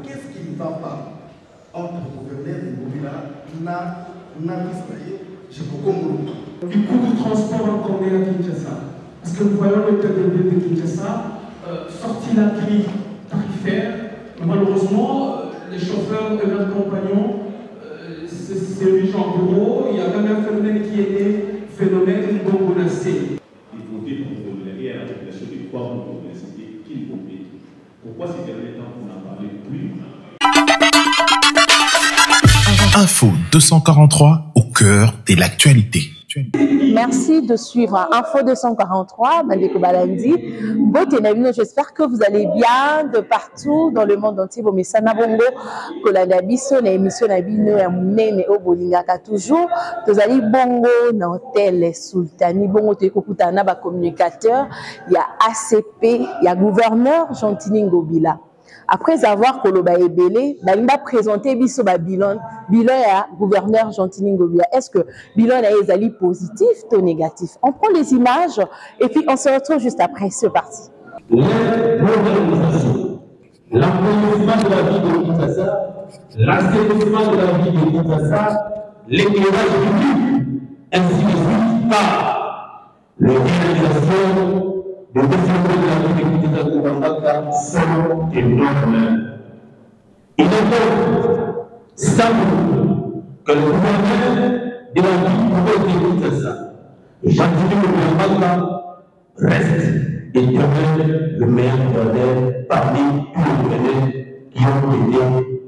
Qu'est-ce qui ne va pas entre le gouverneur et Ngobila j'ai beaucoup de du coût du transport en commun à Kinshasa. Parce que nous voyons le taux de vie de Kinshasa, sorti la grille tarifaire, malheureusement, les chauffeurs et leurs compagnons, c'est les gens bureau, il y a même un phénomène qui est né, phénomène gongonacé. Il faut dire qu'on ne voulait rien à la population de croire qu'on ne c'était qu'il comptait. Pourquoi ces derniers temps on n'en parlait plus? Info 243 au cœur de l'actualité. Merci de suivre Info 243, Mandeko Balandi. J'espère que vous allez bien de partout dans le monde entier. Bon, mais ça n'a bongo kolanda biso na émission na bino ya munene o bolingaka toujours. Tozali bongo na hôtel Sultani bongo te kokutana ba communicateur, il y a ACP, il y a gouverneur Gentini Ngobila. Après avoir Koloba Ebele, Dalimba présenté biso ba bilan ya gouverneur Gentini Ngobila. Est-ce que bilan est ali positif ou négatif? On prend les images et puis on se retrouve juste après. C'est parti. L'organisation, l'approfondissement de la vie de Kinshasa, l'assainissement de la vie de Kinshasa, l'éclairage public, ainsi de suite par l'organisation de développement de la vie de Kinshasa sont énormes. Il est donc simple que le gouvernement de la vie de Kinshasa, Gentini Ngobila, reste et demeure le meilleur gouverneur parmi tous les gouverneurs qui ont été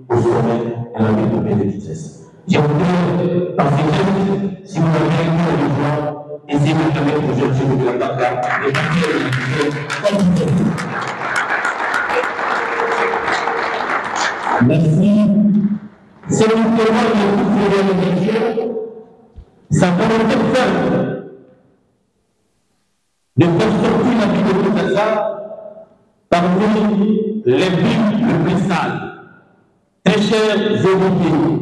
au sommet de la vie de Kinshasa. Je voudrais, par ces gestes, si vous avez été le voir, essayer de permettre aux jeunes de la Dakar et merci. C'est le gouvernement de toutes les religions, sa volonté ferme de faire sortir la vie de Kinshasa parmi les villes les plus sales. Très chers Européens,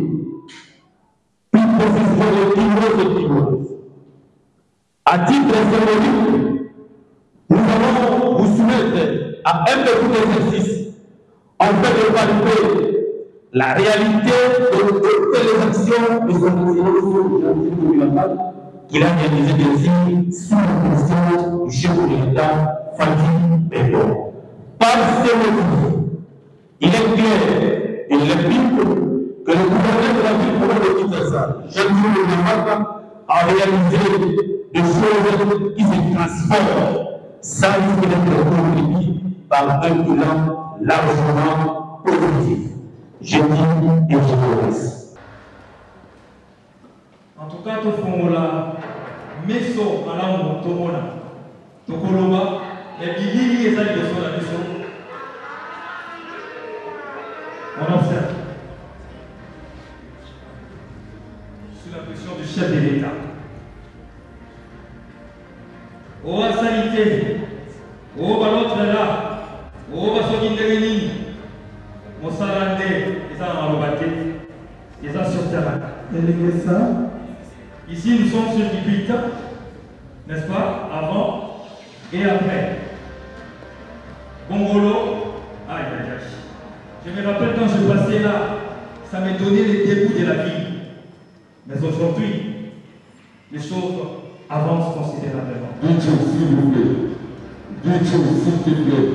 plus précisément les Timos et Timos. À titre symbolique, nous allons vous soumettre à un petit exercice en fait de valider la réalité de toutes les actions de son président qu'il a réalisé ainsi sous le président du chef de l'État, Fadi Belo. Par ces motifs, il est clair et limpide que le gouvernement de la ville de Kinshasa, Gentini Ngobila, a réalisé des choses qui se transforment sans risque d'être communiquées par un bilan largement positif. Je dis et je vous remercie. En tout cas, tout fongola, meso alamu tomona, tokoloba, et bilili et zali de son la meso. On observe. Sous la pression du chef de l'État. Oh salité, oh balotre là, oh basogindérini, Mosarande, ils ont malobate, ils ont sur terrain. Ici, nous sommes sur du 8, n'est-ce pas? Avant et après. Bongolo, aïe aïe aïe. Je me rappelle quand je passais là, ça me donnait les débuts de la vie. Mais aujourd'hui, les choses avancent considérablement. Dites s'il vous plaît. Dites s'il vous plaît.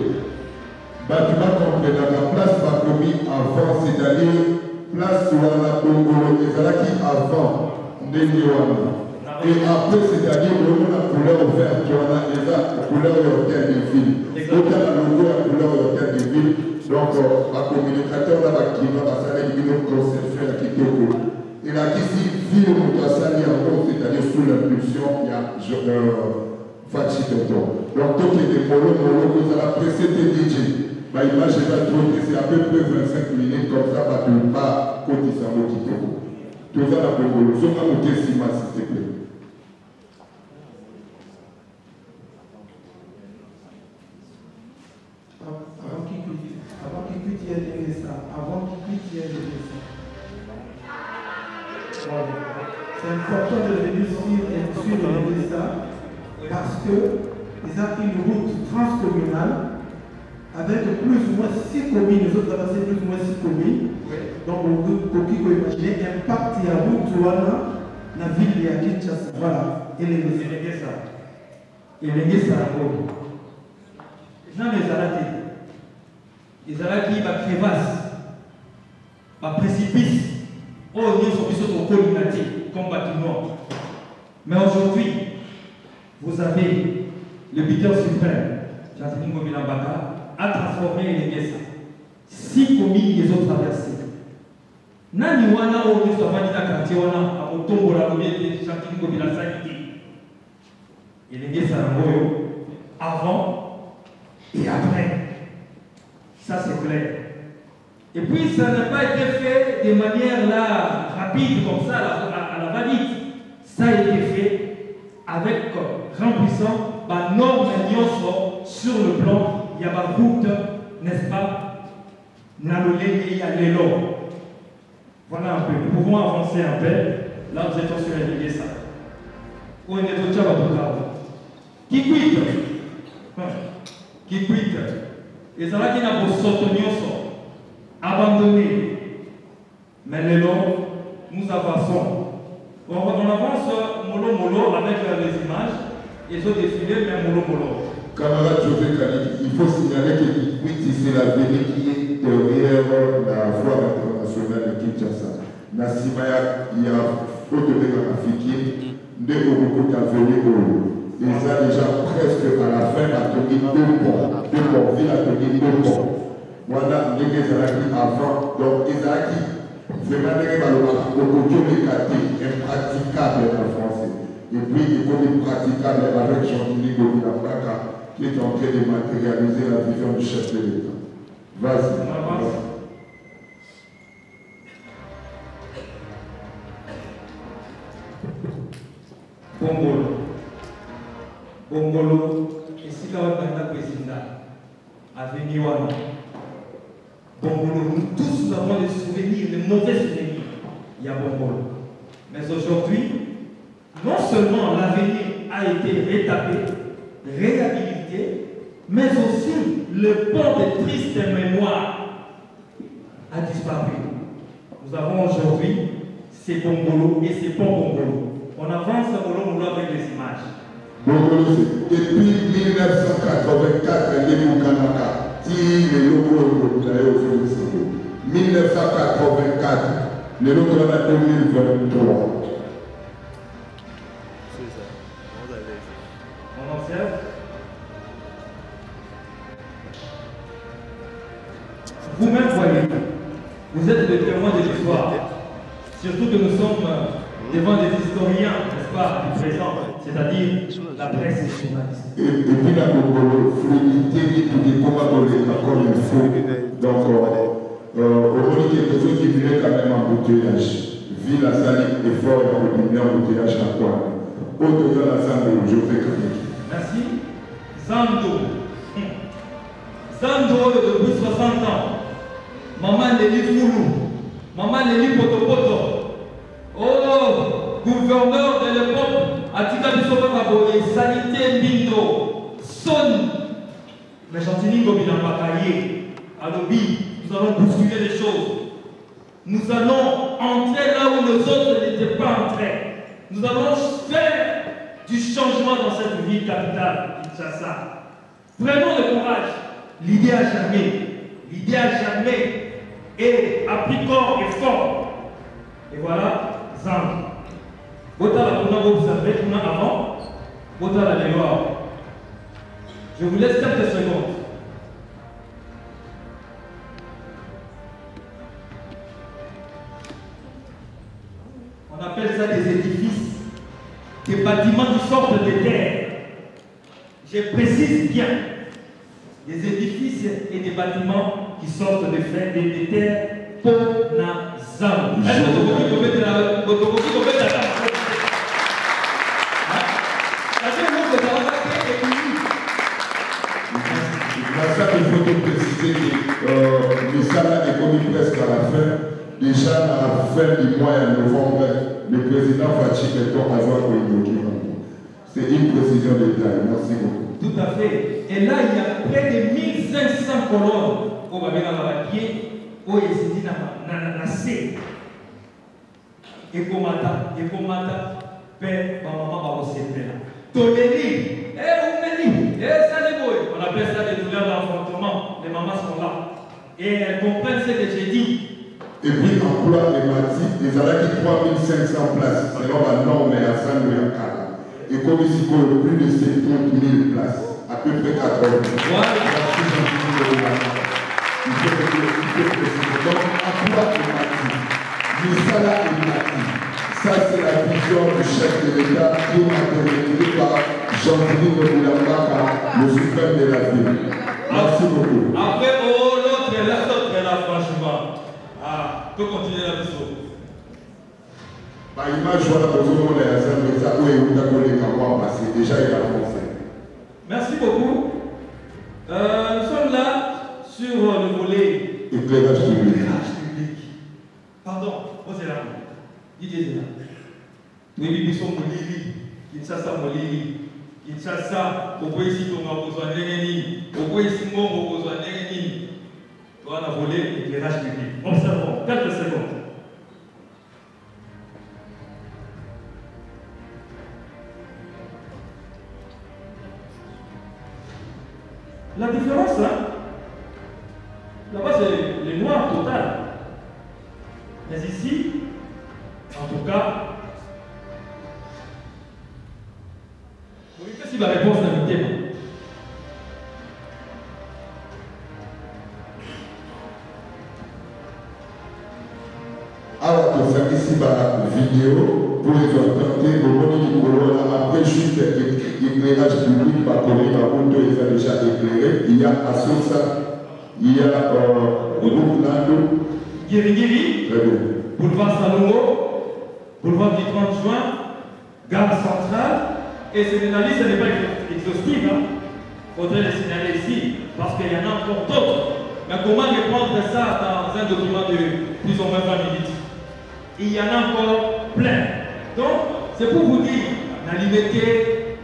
Bâtiment complet dans la place pas commis avant, c'est-à-dire place sur la Bongolo, qui avant. Et après, c'est-à-dire la couleur verte, on a déjà la couleur européenne de ville. Donc, il y a la logo la couleur européenne de ville. Donc, la communicateur là qui va passer une conception à Kitoko. Et là, ici, ville où doit salir encore, c'est-à-dire sous l'impulsion, il y a Fachi Toto. Donc, tout est des molos, vous allez presser tes DJ. Ma image va trop, c'est à peu près 25 minutes comme ça, bah, tu ne pas côté ça, mon Kitoko. Tout ça, la Bongolo, ça va nous dire s'il te plaît. Avant qu'il puisse y aller ça, c'est important de venir suivre ça parce que ils ont une route transcommunale avec plus ou moins 6 communes, les autres avancées plus ou moins 6 communes. Donc, on peut imaginer l'impact il y a dans la ville de Kinshasa. Voilà. Et les ça. Et les ça, Jean les arrêtés. Les arrêtés, va crevasse, va précipice. Oh, nous sommes sur le colonati, comme bâtiment. Mais aujourd'hui, vous avez le buteur suprême, Jean-Denis Ngomilambaka, a transformé les Guessa. 6 communes, les autres traversées. Nani wana o nous sommes dans le quartier wana a Otombo la commune de Jean-Denis Ngomilambaka. Et les Guessa avant et après. Ça c'est clair. Et puis ça n'a pas été fait de manière là, rapide comme ça, à la va-vite. Ça a été fait avec remplissant la norme sur le plan, il y a ma route, n'est-ce pas, Nalolé et Yalélo. Voilà un peu. Nous pouvons avancer un peu. Là, nous étions sur les ça. Où est le Tchaba qui quitte? Qui quitte? Et ça va qu'il y a beau abandonné. Mais les longs, nous avançons. On avance mollo avec les images. Ils ont défilé, mais mollo. Camarade José Kali, il faut signaler que Kikwiti, c'est la venue qui est derrière la foire internationale de Kinshasa. Nassimaya, il y a autre de l'Afrique, de beaucoup d'avenue. Ils sont déjà presque à la fin à tenir 2 ponts, ville à tenir 2 ponts. Voilà, les Ezalaki avant, donc Ezalaki, vraiment, les impraticable en français. Et puis, il est praticable avec Jean-Denis Ngomilambaka, qui est en train de matérialiser la vision du chef de l'État. Vas-y. Bongolo, et si quand même la présidente a venu à Bongolo, nous tous avons des souvenirs, des mauvais souvenirs. Il y a Bongolo. Mais aujourd'hui, non seulement l'avenir a été rétabli, réhabilité, mais aussi le pont de triste mémoire a disparu. Nous avons aujourd'hui ces Bongolo et ces ponts Bongolo. On avance Bongolo avec les images. Depuis 1984, les Moukanaka tirent les locaux de 1984, les locaux de 2023. On observe. Vous-même voyez, vous êtes le témoin de l'histoire. Surtout que nous sommes devant des historiens, n'est-ce pas, du présent, c'est-à-dire la presse et les journalistes. Et puis la fluidité du combat comme il faut. Donc, au moins, quelque chose qui voulait quand même embouteillage. Ville à Sali, effort et embouteillage à quoi? Autre dans la salle de José Kali. Merci. Zando. Zando depuis 60 ans. Maman Nelly Foulou. Maman Nelly Potopoto. Oh, gouverneur de l'époque, Atika Bisoba Kaboye, Sanité Bindo, Son, mais Jean-Denis Ngomilambaka, à Lobi, nous allons bousculer les choses. Nous allons entrer là où les autres n'étaient pas entrés. Nous allons faire du changement dans cette ville capitale, Kinshasa. Prenons le courage. L'idée à jamais, et appliquons et fort. Et voilà. Botala, on a observé, on a avant, Botala les lois. Je vous laisse quelques secondes. On appelle ça des édifices, des bâtiments qui sortent de terre. Je précise bien, des édifices et des bâtiments qui sortent de terre pour la zone. Est-ce que vous pouvez mettre la il faut préciser que le salaire est commis presque à la fin. Déjà, à la fin du mois de novembre, le président Fachi Beton a joué pour une. C'est une précision de détail. Merci beaucoup. Tout à fait. Et là, il y a près de 1500 colonnes au papier, au Yesidi na C. Et comata, père, maman, va se faire. Toneli, ça les boy. On appelle ça des douleurs d'enfantement. Les mamans sont là. Et elles comprennent ce que j'ai dit. Et puis, emploi thématique, ils avaient 3500 places, selon la norme et à Saint-Louis-en-Cala. Et comme ici, il y a plus de 70 000 places, à peu près 80 000. Il faut préciser. Donc, emploi thématique, le salaire thématique, ça c'est la vision du chef de l'État qui est matérialisée par Jean-Denis Boulambaka, le suprême de la ville. Merci beaucoup. Après, l'autre est là, franchement. Ah, peut continuer la mission. Déjà, il a avancé. Merci beaucoup. Nous sommes là sur le volet éclairage public. Pardon, vous êtes là. Didier là. Oui, nous sommes Molili. Kinshasa Molili. Kinshasa, au pays ici, on a besoin de au pays ici, on a besoin de on a volé l'éclairage public. Observons, quelques secondes. La différence, là-bas c'est le noir total. Mais ici, en tout cas, vous voyez que si la réponse est invitée. Alors, on fait ici la vidéo pour les orienter au monde du colon. Après, juste éclairage public, par contre, par contre, ils ont déjà éclairé. Il y a Assosa, il y a Groupe Nando, Guiri, boulevard Salongo, boulevard du 30 juin, gare centrale. Et cette analyse, ce n'est pas exhaustive. Il faudrait les signaler ici, parce qu'il y en a encore d'autres. Mais comment répondre ça dans un document de plus ou moins 20 minutes? Il y en a encore plein. Donc, c'est pour vous dire, la liberté,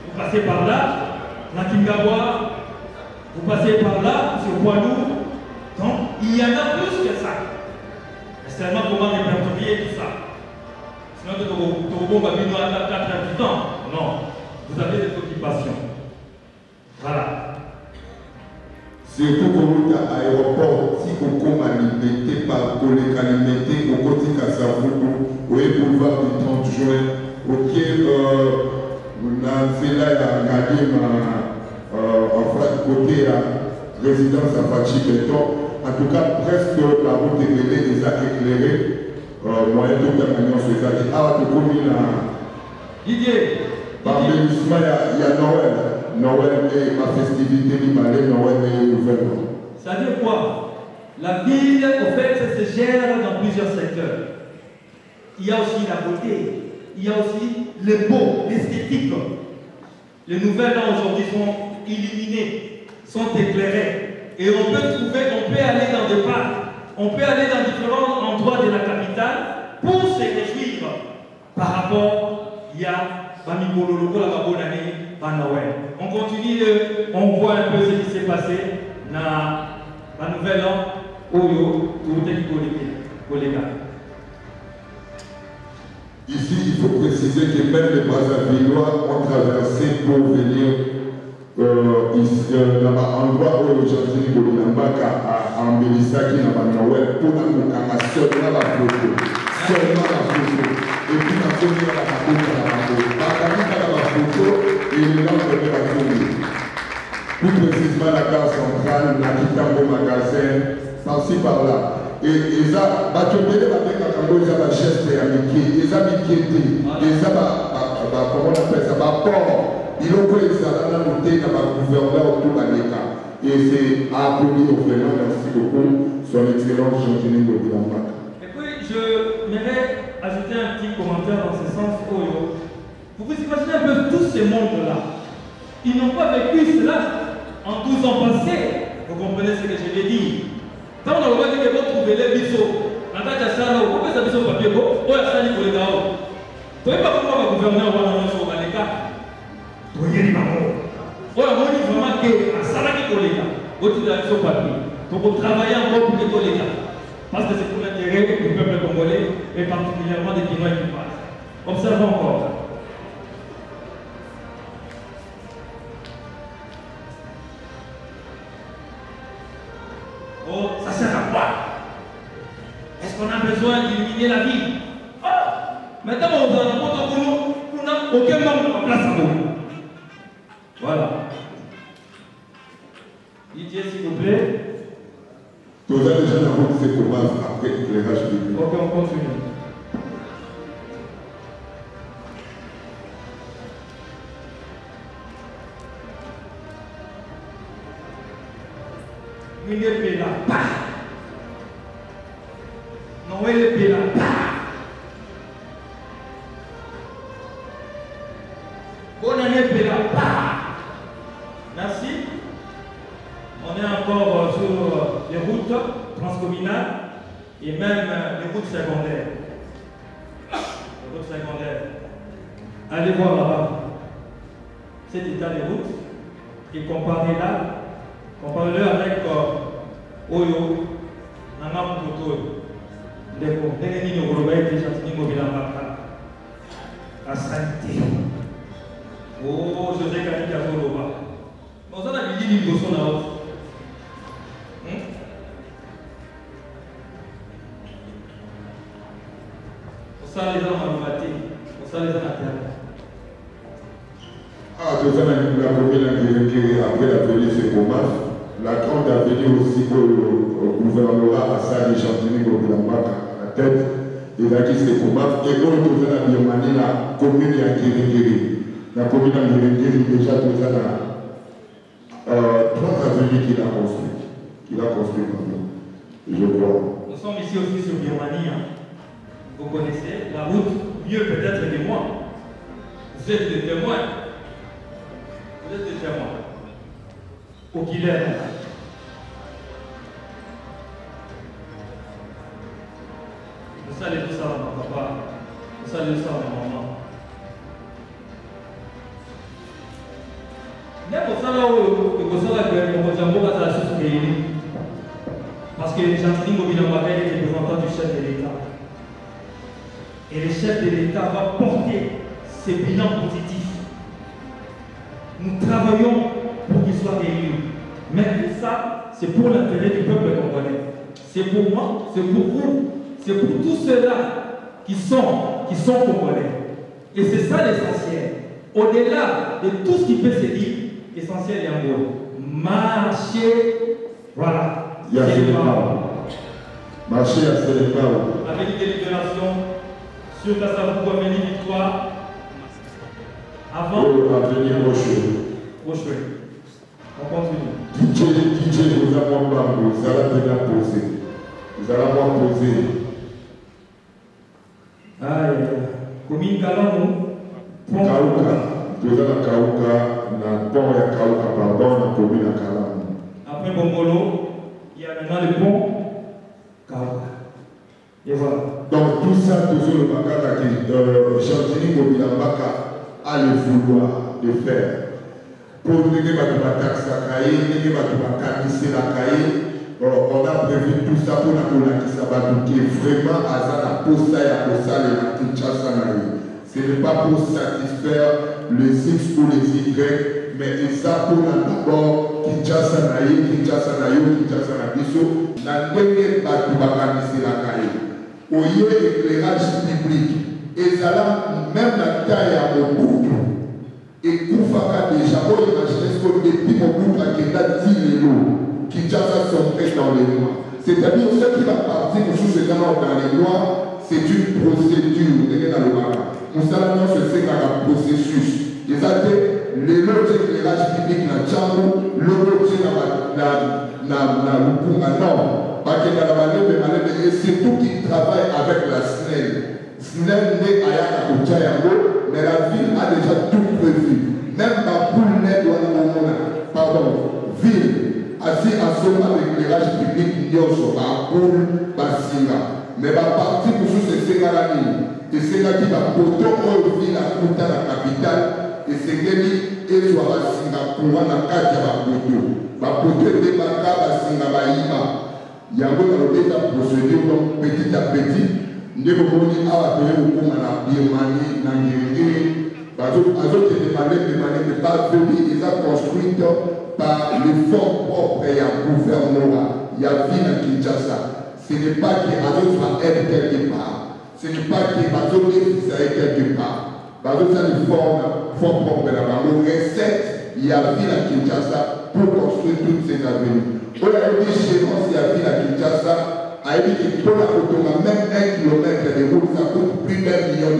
vous passez par là, la Kingawa, vous passez par là, sur Poitou. Donc, il y en a plus que ça. Mais seulement comment répertorier tout ça. Sinon, Togo va venir à 4 habitants. Non, vous avez des occupations. Voilà. Surtout quand à l'aéroport, si on commence à limiter par collègue à limiter, au côté Kassavou, au boulevard du 30 juin, auquel on a fait là, il a regardé en côté à résidence à Fachi Béton. En tout cas, presque la route est déjà éclairée. Moyen de toute manière, c'est ça. Ah, tu connais là. Didier. Parmi les il y a Noël. Noël et ma festivité du Malais, Noël et Nouvelle. Ça veut dire quoi? La ville, au fait, ça se gère dans plusieurs secteurs. Il y a aussi la beauté, il y a aussi le beau, l'esthétique. Les nouvelles aujourd'hui sont illuminées, sont éclairées. Et on peut aller dans des parcs, on peut aller dans différents endroits de la capitale pour se réjouir par rapport, il y a Bamigololo, la bonne année. On continue, on voit un peu ce qui s'est passé dans la nouvelle an, Oyo, collègues. Ici, il faut préciser que même les Brazzavillois ont traversé pour venir ici, là-bas, endroit où Jean-Denis Boulambaka a embelli ça qui n'a pas Noël pour la seulement la photo. Seulement la photo. Et puis, la photo, la photo, et le nom de la famille. Plus précisément, la gare centrale, la Kitambo magasin, par-ci par-là. Et ça, Batobele va faire un peu de geste amitié, et ça, amitié, et ça, comment on appelle ça, port. Il faut que ça va noter dans le gouverneur autour de l'État. Et c'est à applaudir vraiment, merci beaucoup, son excellence Jean-Denis Boulambaka. Et puis, je voudrais ajouter un petit commentaire dans ce sens. Vous vous imaginez un peu tous ces mondes-là. Ils n'ont pas vécu cela en 12 ans passés. Vous comprenez ce que je vais dire. Quand on a dit qu'ils vont trouver les bisous, on a dit à ça, pourquoi ça bisou papier, oh, il y a ça, il faut les gars. Tu ne sais pas pourquoi le gouvernement va dans le cas. Tu vois, il y a des mamans. pour travailler encore pour tous les cas. Parce que c'est pour l'intérêt du peuple congolais et particulièrement des Guinéens qui passent. Observons encore. Oh, ça sert à quoi? Est-ce qu'on a besoin d'illuminer la ville? Oh, maintenant, on n'a aucun membre en place à nous. Voilà. Didier, s'il vous plaît. Vous avez déjà la route, c'est comment après l'éclairage public. Ok, on continue. Noël Bella, Noël Bella, bonne année Bella. Merci. On est encore sur les routes transcommunales et même les routes secondaires. Les routes secondaires. Allez voir là-bas cet état des routes et comparez-le avec Oyo, Nana Moutoto, Deko, Neneni Nogolobaï, déjà Tini Mobilambaka, la santé. Oh, José Kanika Zoloba. On s'en a dit une leçon là haut. On s'en les a maté, on s'en les a maté. Ah, tout ça, la commune après l'atelier, c'est comment la grande avenue aussi au gouvernorat à Sali Chantini à la tête, et là qui c'est comment, et on tout ça, la Birmanie, la commune à Kirigiri. La commune à Kirigiri, déjà tout ça, trois avenues qu'il a construit. Je crois. Nous sommes ici aussi sur Birmanie. Hein. Vous connaissez la route mieux peut-être que moi. Vous êtes des témoins. Vous êtes des témoins. Au Guilherme. Vous savez tout ça, mon papa. Vous savez tout ça, mon maman. Parce que Jean-Tini Mobilambaka est représentant du chef de l'État. Et le chef de l'État va porter ses bilans positifs. Nous travaillons pour qu'il soit élu. Mais ça, c'est pour l'intérêt du peuple congolais. C'est pour moi, c'est pour vous, c'est pour tous ceux-là qui sont congolais. Et c'est ça l'essentiel. Au-delà de tout ce qui peut se dire, l'essentiel est en gros. Marcher, voilà. Il y a marcher à Sénégal. Avec une délibération sur Kassabou, Avenue Victoire. Avant. Avenue Rocheux. Rocheux. On continue. DJ vous a mon bambou, vous allez bien poser. Vous allez moi poser. Aïe, commune Kalamo. Kauka. Vous allez Kauka, dans le pont de Kauka, pardon, dans la commune de Kalamo. Après Bongolo, il y a maintenant le pont Kauka. Et voilà. Donc tout ça, toujours le Bakaka qui Chantini Mobilambaka a le vouloir de faire. Pour nous donner la taxe à Kaye, nous on a prévu tout ça pour la Sabadou qui est vraiment à la posta et à posta et la Kinshasa. Ce n'est pas pour satisfaire les X ou les Y, mais ça pour d'abord Kinshasa Kinshasa Biso, la dernière Batoubakanisi la Kaye. Au lieu d'éclairage public, et ça là, même la taille à mon bout. Et Koufaka déjà, on imagine ce que depuis mon bout à Kenda dit les lots, qui déjà sont faits dans les lois. C'est-à-dire ce qui va partir de sous ce dans les lois, c'est une procédure. Dans le Mara. Nous savons ce que c'est un processus. Les les lots d'éclairage public dans Tchamou, le lot dans Lupunga Nord, parce que dans la manœuvre, et c'est tout qui travaille avec la SNEL. SNEL n'est à Yakakoutiayango, mais la ville a déjà tout prévu. Même ma poule n'est pardon, ville, assis à son éclairage public, Nyonso, ma poule, Basinga. Mais ma partie pour ce c'est Ségarani. Et c'est là qui va porter au ville à Kouta, la capitale, esengeli ezwa basinga courant na kati ya bapoto bapoto ebebaka basinga bayima yango nalobeta procédure donc petit à petit nde bomoni awa toye kokoma na birmanie na ngengere azokende malembemane baveli eza construite par l'effort propre ya gouvernement ya vie na Kinshasa. Ce n'est pas que azozwa aide quelque part, ce n'est pas que bazobefisa quelque part, bazozwa l'effort propre na bango recette ya vie na Kinshasa pour construire toutes ces avenues. Oyo ayebi chéance ya vie na Kinshasa ayebi que mpona kotonga même 1 kilomètre de route ça coûte plus d'$1 million.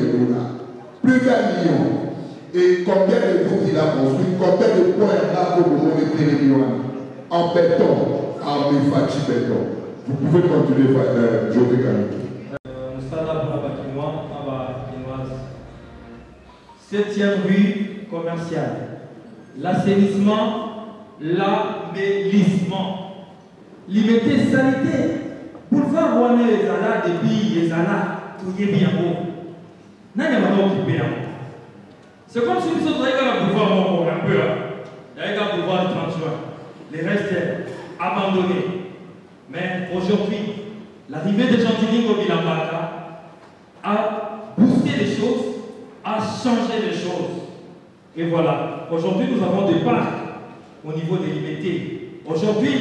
Plus d'1 million. Et combien de routes il a construit, combien de points il a pour le monde en béton, en méfachi béton. Vous pouvez continuer, José Camille. Moussala Bourabakinois, 7e rue commerciale. L'assainissement, l'embellissement. Liberté sanitaire. Boulevard Rouané, les Zala, des billes, les Zala, tout y est bien beau. N'a pas occupé un peu. C'est comme si nous autres avions un pouvoir un peu. Il y a un pouvoir de 30 juin. Les restes abandonnés. Mais aujourd'hui, l'arrivée de Gentilly au Bilambaka a boosté les choses, a changé les choses. Et voilà. Aujourd'hui, nous avons des parcs au niveau des libertés. Aujourd'hui,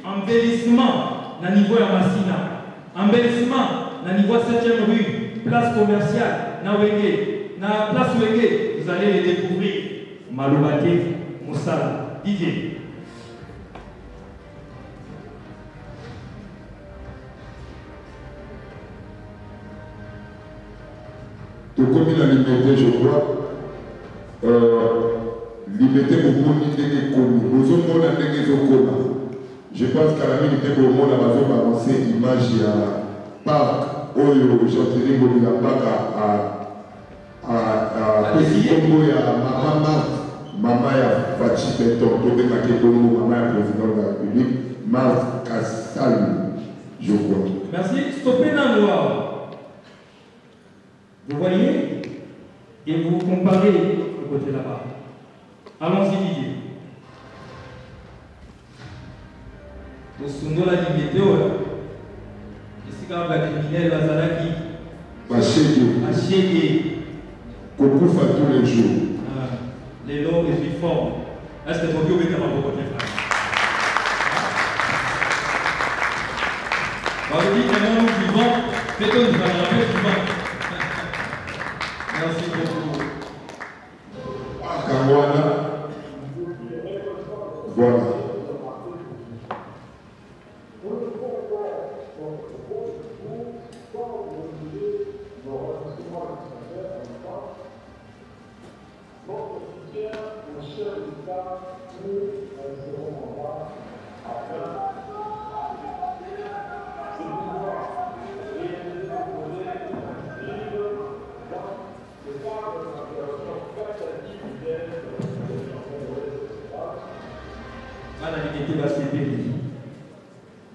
embellissement au niveau de Massina. Embellissement au niveau de 7e rue, place commerciale, na place Wege. Vous allez les découvrir. Maloubate, Moussala, Didier. Tout comme la liberté, je crois, liberté pour moi, je pense qu'à la minute pour moi, la maison va lancer l'image à parc, Oyo, Gentilly, Bobilambaka, à Congo ya Mama ya Fachi Beton, Tobé Makedongo, Mama ya président de la République, Marc Kassal, je crois. Merci. Stoppez dans le noir. Vous voyez et vous comparez le côté là-bas. Allons-y, Didier. Vous souvenez la liberté, ici, quand la criminelle va s'arrêter. Machete. Kokufa tous les jours. Les lots, les uniformes. Est-ce que vous pouvez mettre un peu de frère? On dit que nous vivons, mettons nous allons la paix vivant. Merci beaucoup. Kamwana. Voilà.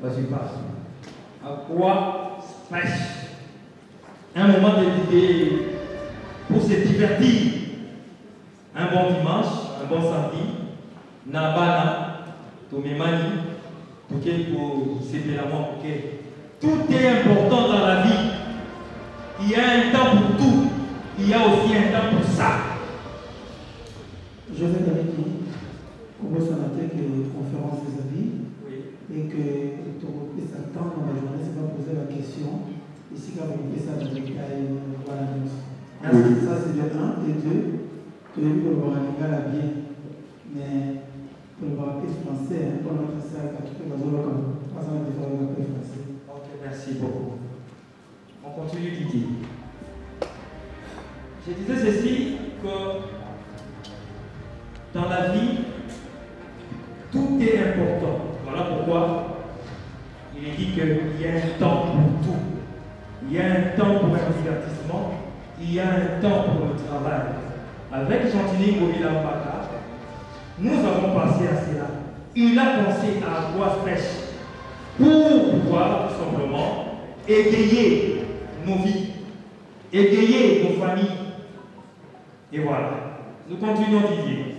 Vas-y, passe. À quoi pêche? Un moment dédié pour se divertir. Un bon dimanche, un bon samedi, Nabana, Tomemani, pour c'était l'amour. Tout est important dans la vie. Il y a un temps pour tout. Il y a aussi un temps pour ça. Je vais donner qu'on va s'arrêter que conférence des avis et que tout ça temps dans la journée, c'est pas poser la question. Ici, quand vous mettez ça dans les détails, voilà. Ça, c'est de 1 et 2. Tu as vu que le Baraniga l'a bien, mais pour le Baraniga français, pour notre salle, tu peux pas comme pas ça, il faut le français. Ok, merci beaucoup. On continue Didier. Je disais ceci que dans la vie, tout est important. Voilà pourquoi il est dit qu'il y a un temps pour tout. Il y a un temps pour un divertissement, il y a un temps pour le travail. Avec Gentilly Ngobila-Mbaka, nous avons pensé à cela. Il a pensé à avoir pêche pour pouvoir tout simplement égayer nos vies, égayer nos familles. Et voilà. Nous continuons Didier.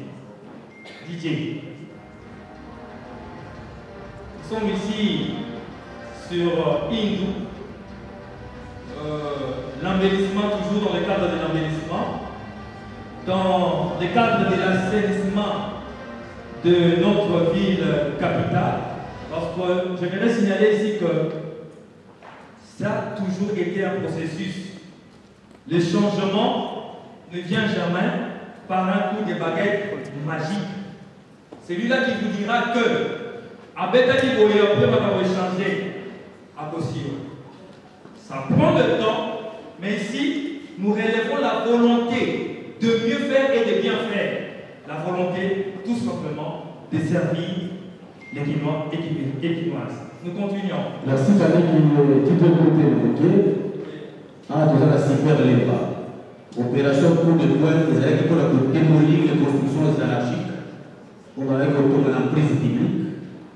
Didier. Nous sommes ici sur Hindou. L'embellissement, toujours dans le cadre de l'embellissement, dans le cadre de l'assainissement de notre ville capitale, parce que j'aimerais signaler ici que ça a toujours été un processus. Le changement ne vient jamais par un coup de baguette magique. Celui-là qui vous dira que Abeta qui voulait après va changer à possible. Ça prend le temps, mais ici, nous relèvons la volonté de mieux faire et de bien faire. La volonté, tout simplement, de servir les Guinois et Guinoises. Nous continuons. Merci Fanny qui peut compter le ah, tout ça, la super l'EPA. Opération coup de poing, ils allaient pour démolir les constructions anarchiques. On va avec l'emprise publique.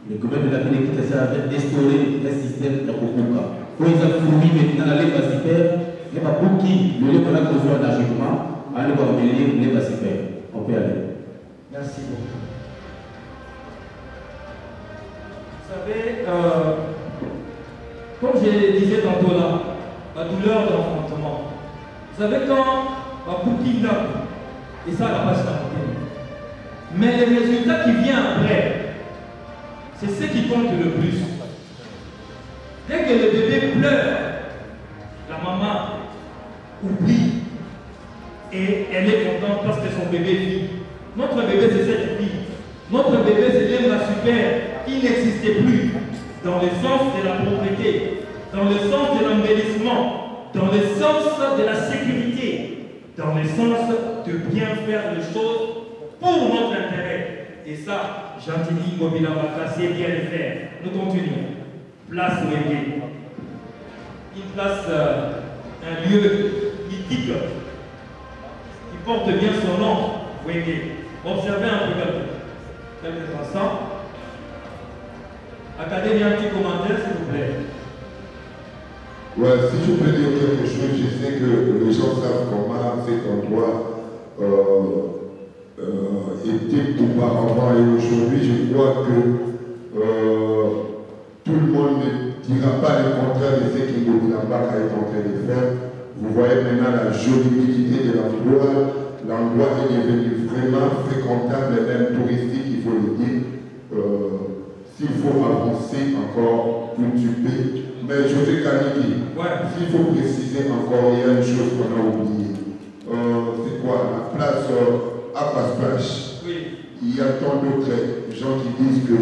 Le gouvernement de la ville qui avait instauré un système de Kokuka. Quand ils ont fourni maintenant l'EPA super, l'EPA pour qui le lieu qu'on a construit anarchiquement, allez voir l'EPA super. On peut aller. Merci beaucoup. Vous savez, comme je le disais tantôt là, la douleur de l'enfantement. Vous savez quand pour kidnap, et ça n'a pas changé. Mais le résultat qui vient après, c'est ce qui compte le plus. Dès que le bébé pleure, la maman oublie et elle est contente parce que son bébé vit. Notre bébé c'est cette vie. Notre bébé c'est l'Emba super qui n'existait plus dans le sens de la propriété, dans le sens de l'embellissement, dans le sens de la sécurité, dans le sens de bien faire les choses pour notre intérêt. Et ça, Gentilly Mobilambaka sait bien le faire. Nous continuons. Place Wenge. Une place, un lieu mythique qui porte bien son nom, Wenge. Observez un peu quelques instants. Académie, un petit commentaire, s'il vous plaît. Ouais, si je peux dire quelque chose, je sais que les gens savent comment cet endroit était auparavant et aujourd'hui, je crois que tout le monde ne dira pas le contraire de ce que Mobilambaka est en train de faire. Vous voyez maintenant la jolibilité de l'endroit. L'endroit est devenu vraiment fréquentable et même touristique, il faut le dire. S'il faut avancer encore un petit peu. Mais José Kaniki, s'il faut préciser encore, il y a une chose qu'on a oubliée. C'est quoi? La place Aquasplash. Oui. Il y a tant d'autres gens qui disent que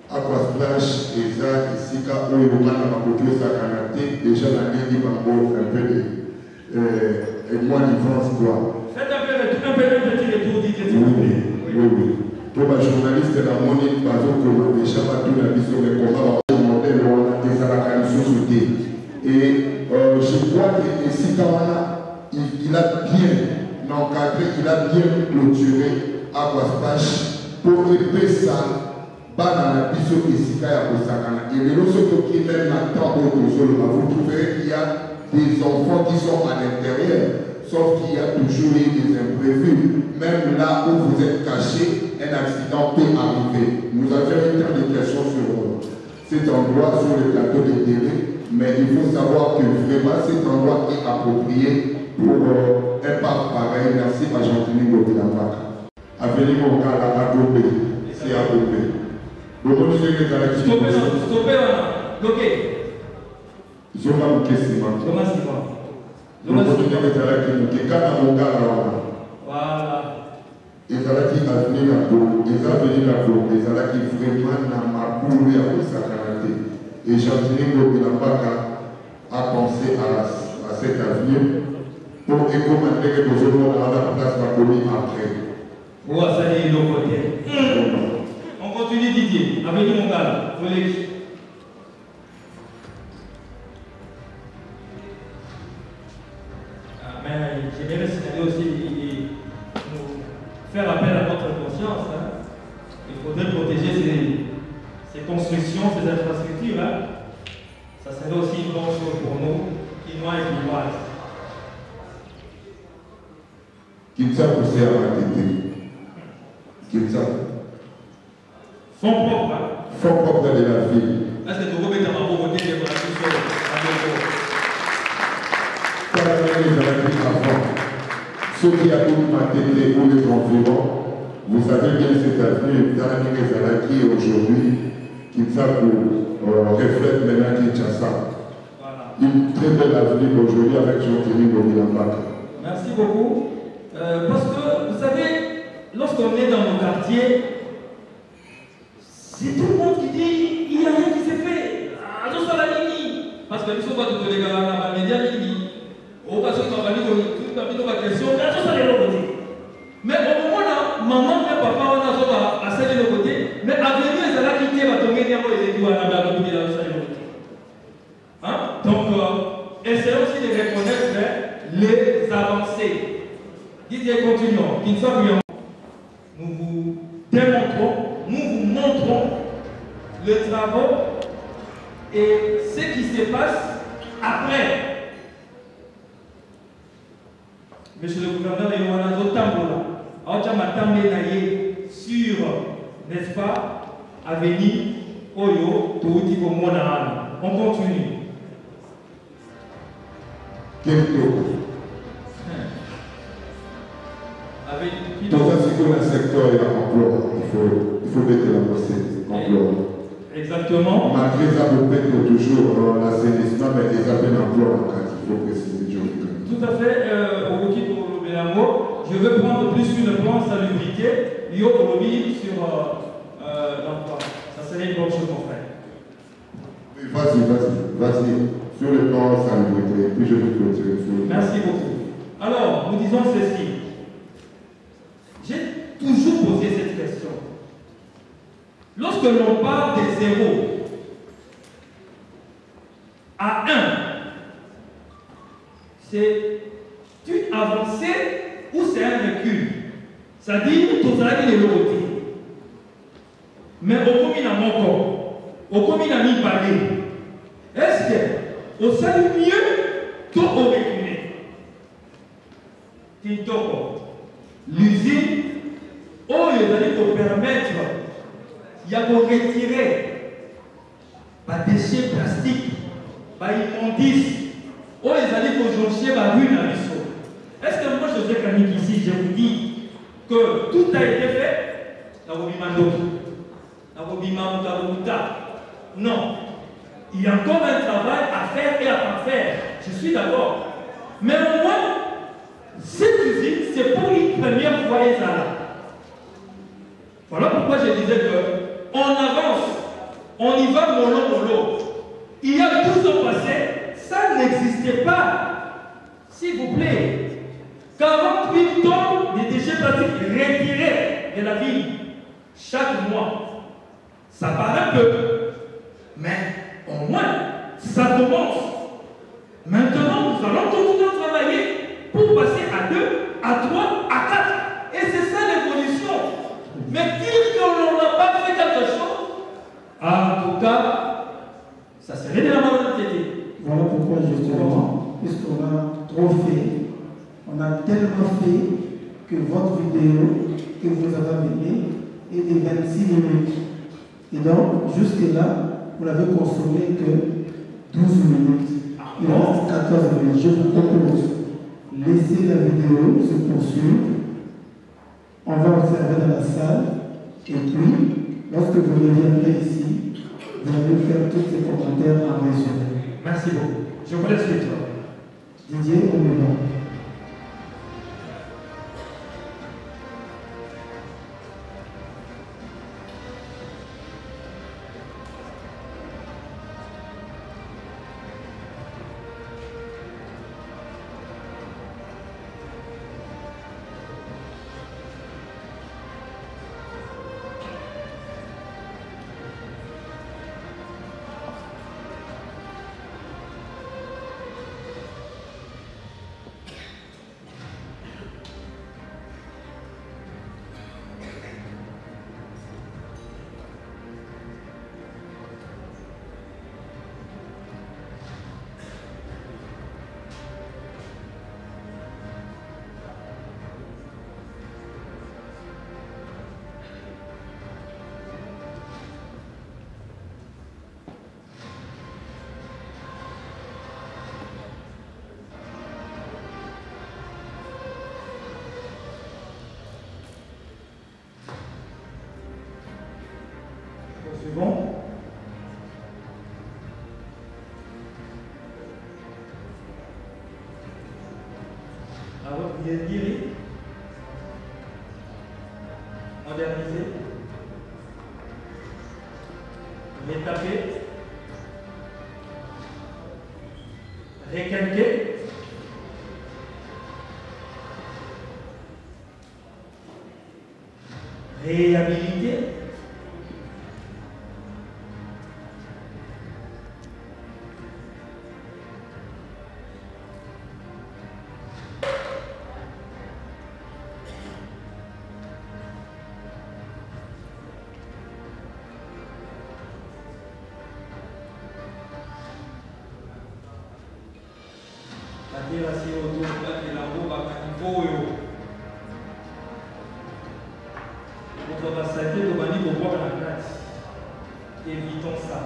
Aquasplash, Eza, Sika, Oyomana, Makoto, Sakanate, déjà la ligne Bambo, un peu de. Et moi, l'ivance, quoi. Faites un petit retour, dites-le. Oui. Pour ma journaliste, la monnaie, par exemple, que déjà, tout la vie sur les combats, on a des alacanitions sautés. Et je crois que Sikawana, il a bien encadré, il a bien clôturé Aquasplash pour élever ça. Banana, Biso et Sika Yakosakana. Et les autres qui même maintenant au Tozolo, vous trouverez qu'il y a des enfants qui sont à l'intérieur. Sauf qu'il y a toujours eu des imprévus. Même là où vous êtes caché, un accident peut arriver. Nous avions une de questions sur cet endroit, sur le plateau de télé, mais il faut savoir que vraiment cet endroit est approprié pour un parc pareil. Merci à Gentilly Mobilambaka. Avenue Moncala, à Gobé, c'est à Gobé. Stoppez là, bloqué. Zoma Mukesima. Zoma Sima. Voilà. ezalaki avenir na bo eza avenir na bo ezalaki vraiment na mabulu ya kosakana te et Gentilly Mobilambaka a pensé à cet avenir pour ekoma ndenge tozomona wana place bakomi après. On continue Didier, avenue Mongala, collège. Mais j'aimerais signaler aussi nous faire appel à notre conscience. Hein. Il faudrait protéger ces constructions, ces infrastructures. Hein. Ça serait aussi une bonne chose pour nous, Guinois et Guinoises. Kinsa poussé à ma tête. Kinsa. Fonds propres. Fonds propres de la ville. Est-ce que tu peux mettre ma pauvreté de la ceux qui habitent ma tête ou les environs, vous savez bien cette avenue dans la ville Zalaki aujourd'hui, Kinsa reflète maintenant Kinshasa. Une très belle avenue aujourd'hui avec Jean-Thierry Bobilambaka. Merci beaucoup. Parce que, vous savez, lorsqu'on est dans nos quartiers, c'est tout le monde qui dit il n'y a rien qui s'est fait. Parce que nous sommes pas tous les gars dans les médias qui disent au cas où on va dire toute la vie de ma question, mais au moment là, maman et papa on a à celle de côté, mais à venir c'est là qui va tomber dans les études à la côté de la donc, essayons aussi de reconnaître les avancées. Didier, continuons. Nous vous démontrons, nous vous montrons le travail et ce qui se passe après. Monsieur le gouverneur, il y a un autre tambour sur, n'est-ce pas, Avenue Oyo, Touti Komona. On continue. Dans un secteur, il y a emploi. Il faut mettre la pensée. Emploi. Exactement. Malgré ça, vous faites toujours l'assainissement, mais des appels d'emploi, il faut préciser. Tout à fait. Je veux prendre plus une plan salubrité, sur l'emploi. Ça serait une bonne chose qu'on fait. Vas-y. Sur le plan salubrité, puis je vais clôturer. Merci beaucoup. Alors, nous disons ceci. J'ai toujours posé cette question. Lorsque l'on part de 0 à 1, c'est une avancée ou c'est un recul? C'est-à-dire, tout ça est le côté. Mais au combien à mon corps, au combien à mi parler, est-ce que au salut mieux tout au reculé? L'usine, il allait te permettre, il y a pour retirer les déchets plastiques, les immondices, ils allaient pour joncher la rue dans les sauts. Est-ce que moi, José Kamik ici, je vous dis que tout a été fait dans vos non. Il y a encore un travail à faire et à parfaire. Je suis d'accord. Mais au moins, cette usine, c'est pour une première fois là. Voilà pourquoi je disais qu'on avance, on y va mollo. Il y a 12 ans passés, ça n'existait pas. S'il vous plaît, 48 tonnes de déchets plastiques retirés de la ville chaque mois. Ça paraît peu, mais au moins, ça commence. Maintenant, nous allons continuer à travailler pour passer à 2, à 3, à 4. Et c'est ça l'évolution. Mais dire qu'on n'a pas fait quelque chose, en tout cas, ça serait de la malhonnêteté. Voilà pourquoi justement, puisqu'on a trop fait, on a tellement fait que votre vidéo que vous avez amenée est de 26 minutes. Et donc, jusque-là, vous n'avez consommé que 12 minutes. Il reste 14 minutes. Je vous propose, laissez la vidéo se poursuivre. On va observer dans la salle. Et puis, lorsque vous reviendrez ici, vous allez faire tous ces commentaires en résumé. Merci beaucoup. Je vous laisse suivre. Didier, on est bon. guérir, moderniser, rétablir, requinquer, réhabiliter, évitons ça.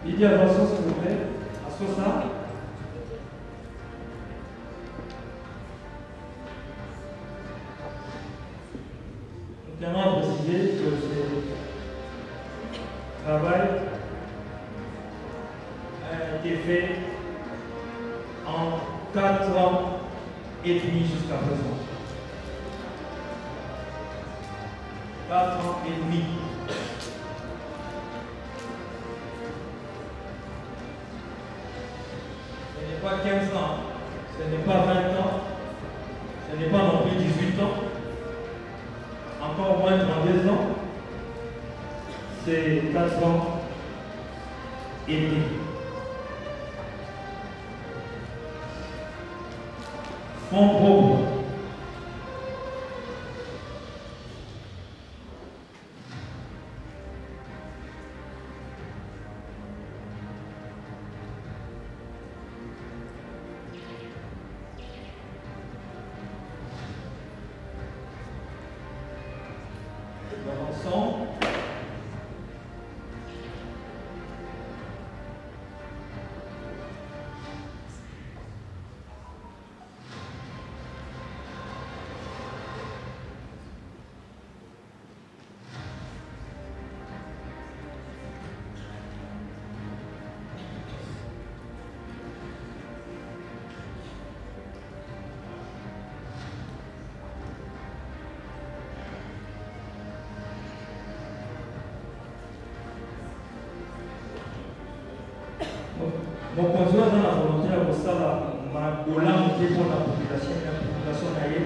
Il dit attention s'il vous plaît, à Sosa. Nous tenons à préciser que ce travail a été fait en 4 ans et demi jusqu'à présent. 4 ans et demi. Pas 15 ans, ce n'est pas 20 ans, ce n'est pas non plus 18 ans, encore moins 32 ans, c'est 4 ans et demi. Fonds propres. Mon conjoint dans la volonté de ça, ma gola pour la population naïe.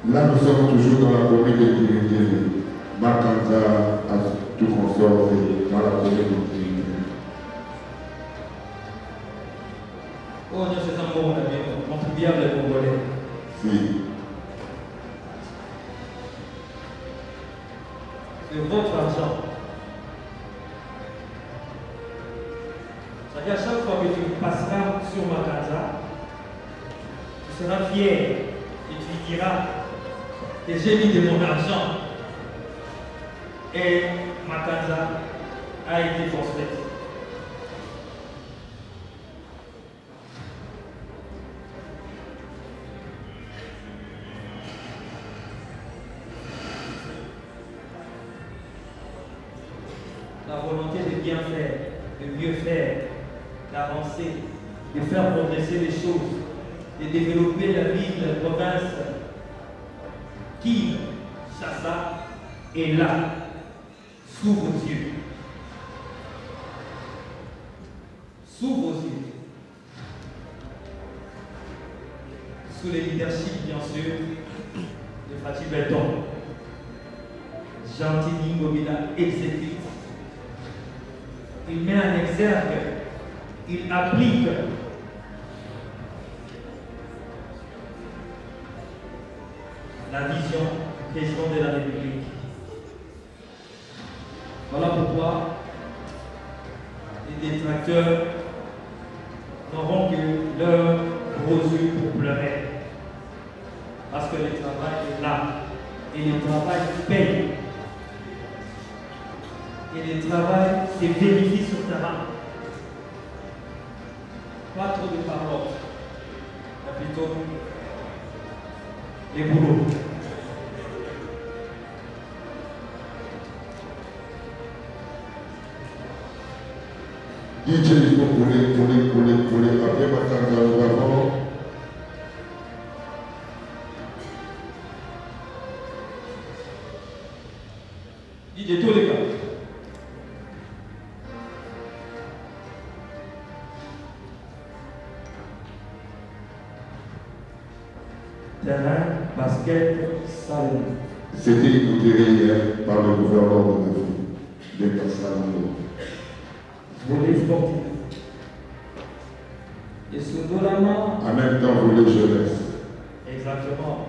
Là, nous sommes toujours dans la commune de Divinité. Makanda a tout consort dans la commune de Divinité. Oh, c'est un bon ami, contribuable et congolais. Si. C'est votre argent. C'est-à-dire, à chaque fois que tu passeras sur Makanda, tu seras fier et tu diras que j'ai mis de mon argent et Makanda a été construite. La volonté de bien faire, de mieux faire, d'avancer, de faire progresser les choses, de développer la ville, la province qui, Chassa, est là, sous vos yeux. Sous vos yeux. Sous le leadership, bien sûr, de Fatih Belton. Gentil Ngobila exécute. Il met en exergue, il applique la vision du président de la République. Voilà pourquoi les détracteurs n'auront que leurs gros yeux pour pleurer. Parce que le travail est là. Et le travail paye. Et le travail se vérifie sur le terrain. Pas trop de paroles. Mais plutôt les boulots. DJ, il faut couler. Après, maintenant, d'abord. DJ, tous les gars. Terrain, basket, salon. C'était inauguré hier par le gouverneur de la ville, de Salon. Volet sportif. Et sous Dolama. En même temps, volet jeunesse. Exactement.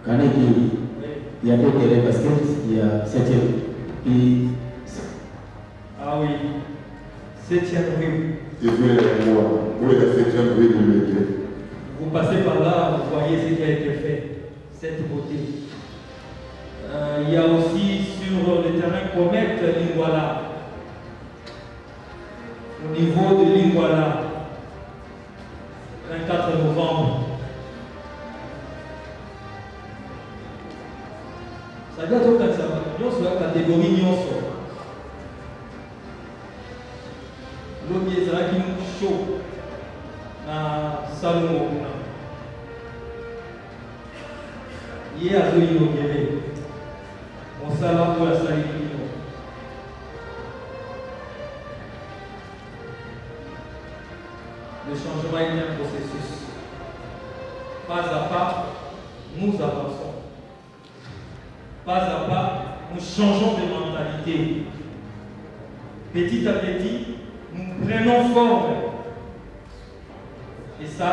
Kaneki, il y a deux terrains basket, il y a 7e. Et... Ah oui, 7e rue. Et puis, moi, où est la 7e rue de l'Église? Vous passez par là, vous voyez ce qui a été fait, cette beauté. Il y a aussi sur le terrain Comète Lingwala, au niveau de Lingwala, 24 novembre. Ça doit être comme ça, nous sommes la catégorie Nyonso. L'autre est là qui nous chaud dans Salon. Il y a deux inaugurés. On s'est là pour la salle. Le changement est un processus. Pas à pas, nous avançons. Pas à pas, nous changeons de mentalité. Petit à petit, nous prenons forme. Et ça,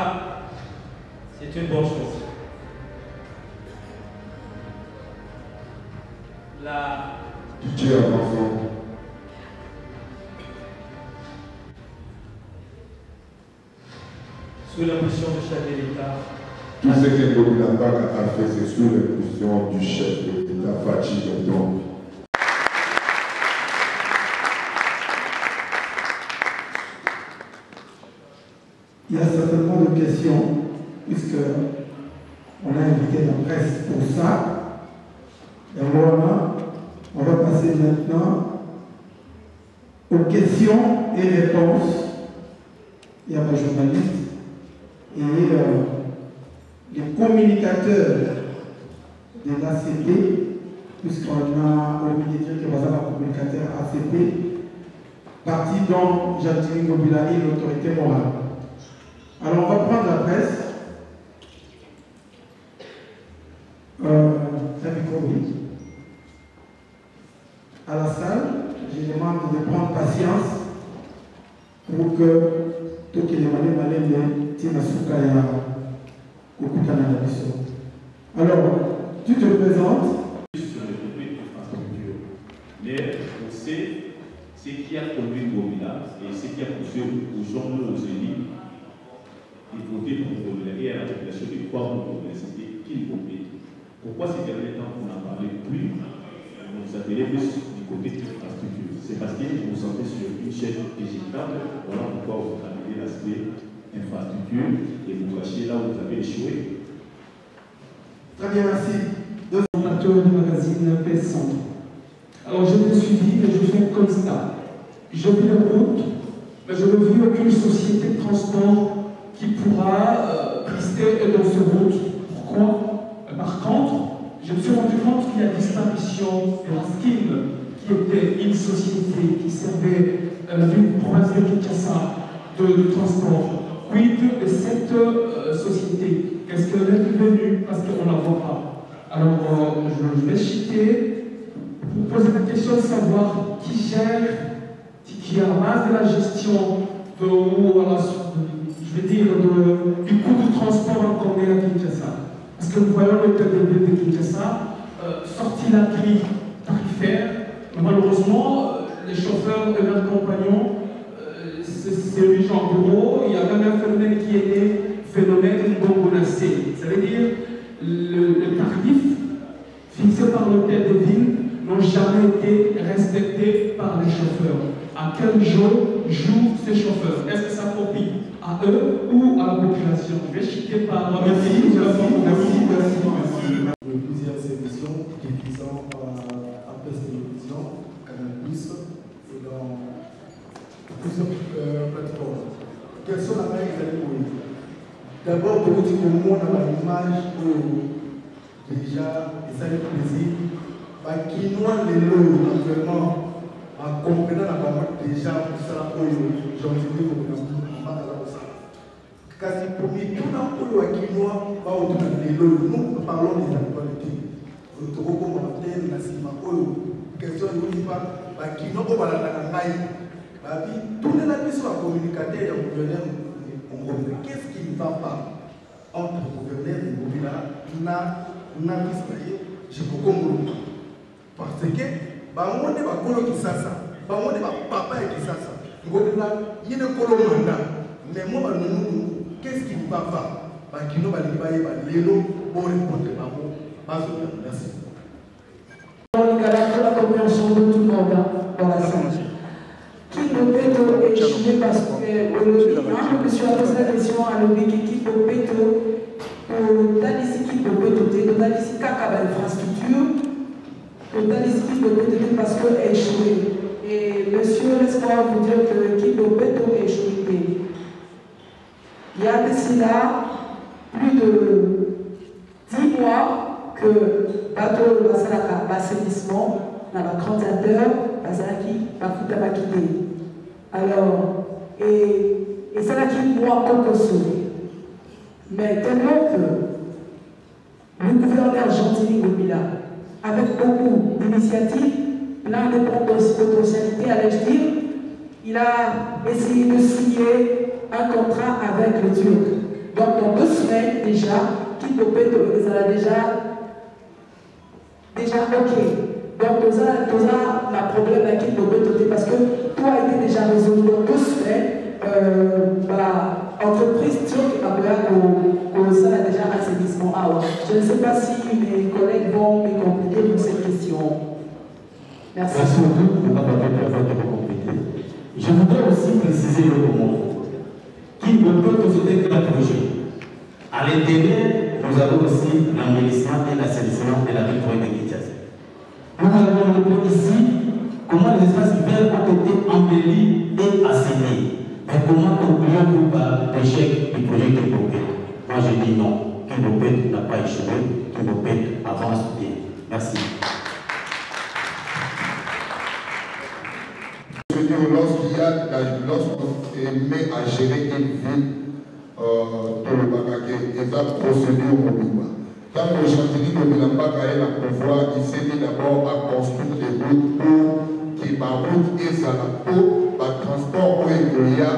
c'est une bonne chose. DJ avançons. Sous l'impulsion du chef de l'État. Tout ce que Ngobila Mbaka a fait, c'est sous l'impulsion du chef de l'État, Fatih Belton. Il y a certainement de questions, puisque on a invité la presse pour ça. Et voilà, on va passer maintenant aux questions et réponses. Il y a les journalistes et les communicateurs de l'ACP, puisqu'on a oublié de dire que voilà un communicateur ACP, parti dont Gentil Ngobila est l'autorité morale. Alors on va prendre la presse. À la salle, je demande de prendre patience pour que tout qui est malé Tina Soukaya Kokutana Nabiso. Alors, tu te présentes. Sur le côté infrastructure. Mais on sait ce qui a conduit Ngobila et ce qui a poussé aux gens, aux élus, de voter pour Ngobila et à la population de croire pour Ngobila. C'était qu'il votait. Pourquoi ces derniers temps on n'en parlait plus? On nous appelait plus du côté de l'infrastructure. C'est parce que vous vous sentez sur une chaîne végétable. Voilà pourquoi vous avez l'aspect infrastructure et vous cachez là où vous avez échoué. Très bien, merci. Fondateur du magazine PS Centre. Alors je l'ai suivi et je fais un constat. J'ai vu la route, mais je l'ai vu veut une société de transport qui pourra rester dans ce route. Pourquoi? Par contre, je me suis rendu compte qu'il y a disparition de la SKIM, qui était une société qui servait la province de Kinshasa de transport. Quid de cette société? Est-ce qu'elle est devenue? Parce qu'on ne la voit pas. Alors, je vais citer pour poser la question de savoir qui gère, qui a la base de la gestion de, voilà, je vais dire, du coût du transport en commun à Kinshasa. Parce que nous voyons le tête de ville de Kinshasa, sorti la grille tarifaire. Malheureusement, les chauffeurs et leurs compagnons, c'est les gens bureau. Il y a même un phénomène qui est né, phénomène bongonacé. Ça veut dire le tarif fixé par l'hôtel de ville n'ont jamais été respectés par les chauffeurs. À quel jeu jouent ces chauffeurs? Est-ce que ça profite à eux ou à la population? Je vais citer par merci. Plusieurs émissions diffusant à Presse Télévision, Canal+, et dans plusieurs plateformes. Quelles sont les règles pour d'abord, pour dire que le monde a l'image où déjà, et ça fait plaisir, qui noie les lots actuellement en comprenant la banque déjà pour ça, pour gentilité pour quasi premier, tout le monde qui noie va autour les lots. Nous parlons des actualités. Le taureau comme on appelle la cima, question de l'outil qui n'ont pas la maille. Tout le monde sur la communicateur et le gouverneur. Qu'est-ce qui ne va pas entre le gouverneur et le gouverneur? N'a je peux comprendre. Parce que, on est pas colo qui ça, on est pas papa qui ça. Il y a un colo mandat. Mais moi, qu'est-ce qui ne va pas? Parce qu'il n'y a pas de l'élo pour répondre à moi. Merci. La compréhension de tout le monde dans la salle. Qui ne peut échouer parce que je me suis posé la question à l'obéi qui peut qui peut l'infrastructure, qui peut parce qu'elle échoué. Et monsieur, laisse-moi vous dire que qui peut échouer. Il y a d'ici là plus de 10 mois que bateau Basalaka, l'assainissement, dans la grandeur, Basalaki, Bafutabakide. Alors, et ça là qui moi comme sauver. Mais tellement que le gouverneur Gentilly Gomila, avec beaucoup d'initiatives, plein de potentialités, allais-je dire, il a essayé de signer un contrat avec le Turc. Donc, dans 2 semaines déjà, qui peut ça a déjà OK. Donc, tout ça, la problème avec qui peut parce que tout a été déjà résolu dans 2 semaines. Entreprise turque a ça a déjà assainissement. Je ne sais pas si mes collègues vont me compléter pour cette question. Merci. Merci beaucoup pour votre compléter. Je voudrais aussi préciser le mot qui ne peut que se déclarer. À l'intérieur, nous avons aussi l'embellissement et l'assainissement de la ville de Kinshasa. Nous avons le ici comment les espaces verts ont été embellis et assainis. Mais comment concluons-nous par l'échec du projet Kimbopet? Moi je dis non, Kimbopet n'a pas échoué, Kimbopet avance bien. Merci. Lorsqu'on met à gérer une ville, dans le Bagagé, et la procédure mobile. Quand le Chantilly de Milambaka est la convoi, il s'est mis d'abord à construire des routes pour qui ma route et ça la peau, par transport pour il y a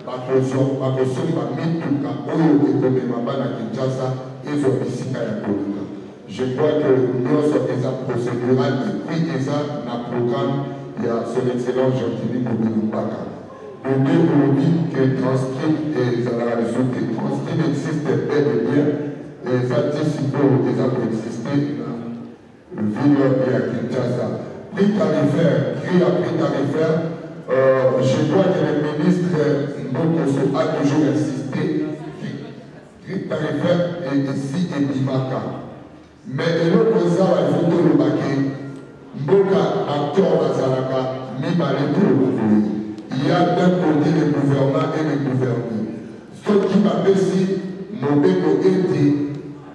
ma caution, ma mituka, où il est à Kinshasa et sur Bissika et Koluka. Je crois que nous sommes des procédurales et puis des un programme, il y a son excellence Chantilly de Milambaka. Le développement qui transcrit et ça la résulté, transcrit existe bel et bien. Les anticipaux des ont existé, le ville et à Kinshasa. Prix tarifaire, prix à prix tarifaire, je crois que le ministre Mokoso a toujours insisté, prix tarifaire est ici et Bimaka. Mais le président il faut que le baquet, Mboka, acteur Nazaraka, Mibale pour le baquet. Il y y a d'un côté le gouvernement et le gouvernement. Ce qui m'a dit, mon béco était,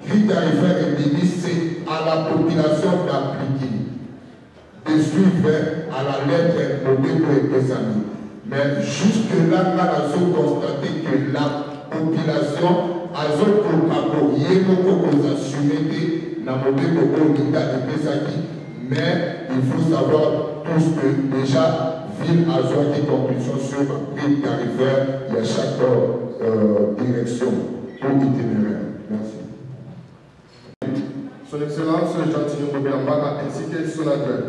qui tarifaire et dit, c'est à la population d'appliquer, de suivre à la lettre mon béco et des amis. Mais jusque-là, quand on a constaté que la population a mais il faut savoir tous que déjà, ville a des conclusions sur le prix tarifaire, il y a chaque direction pour itinéraire. Merci. Son Excellence Jean-Tignon Bobiambaka ainsi que son adjoint.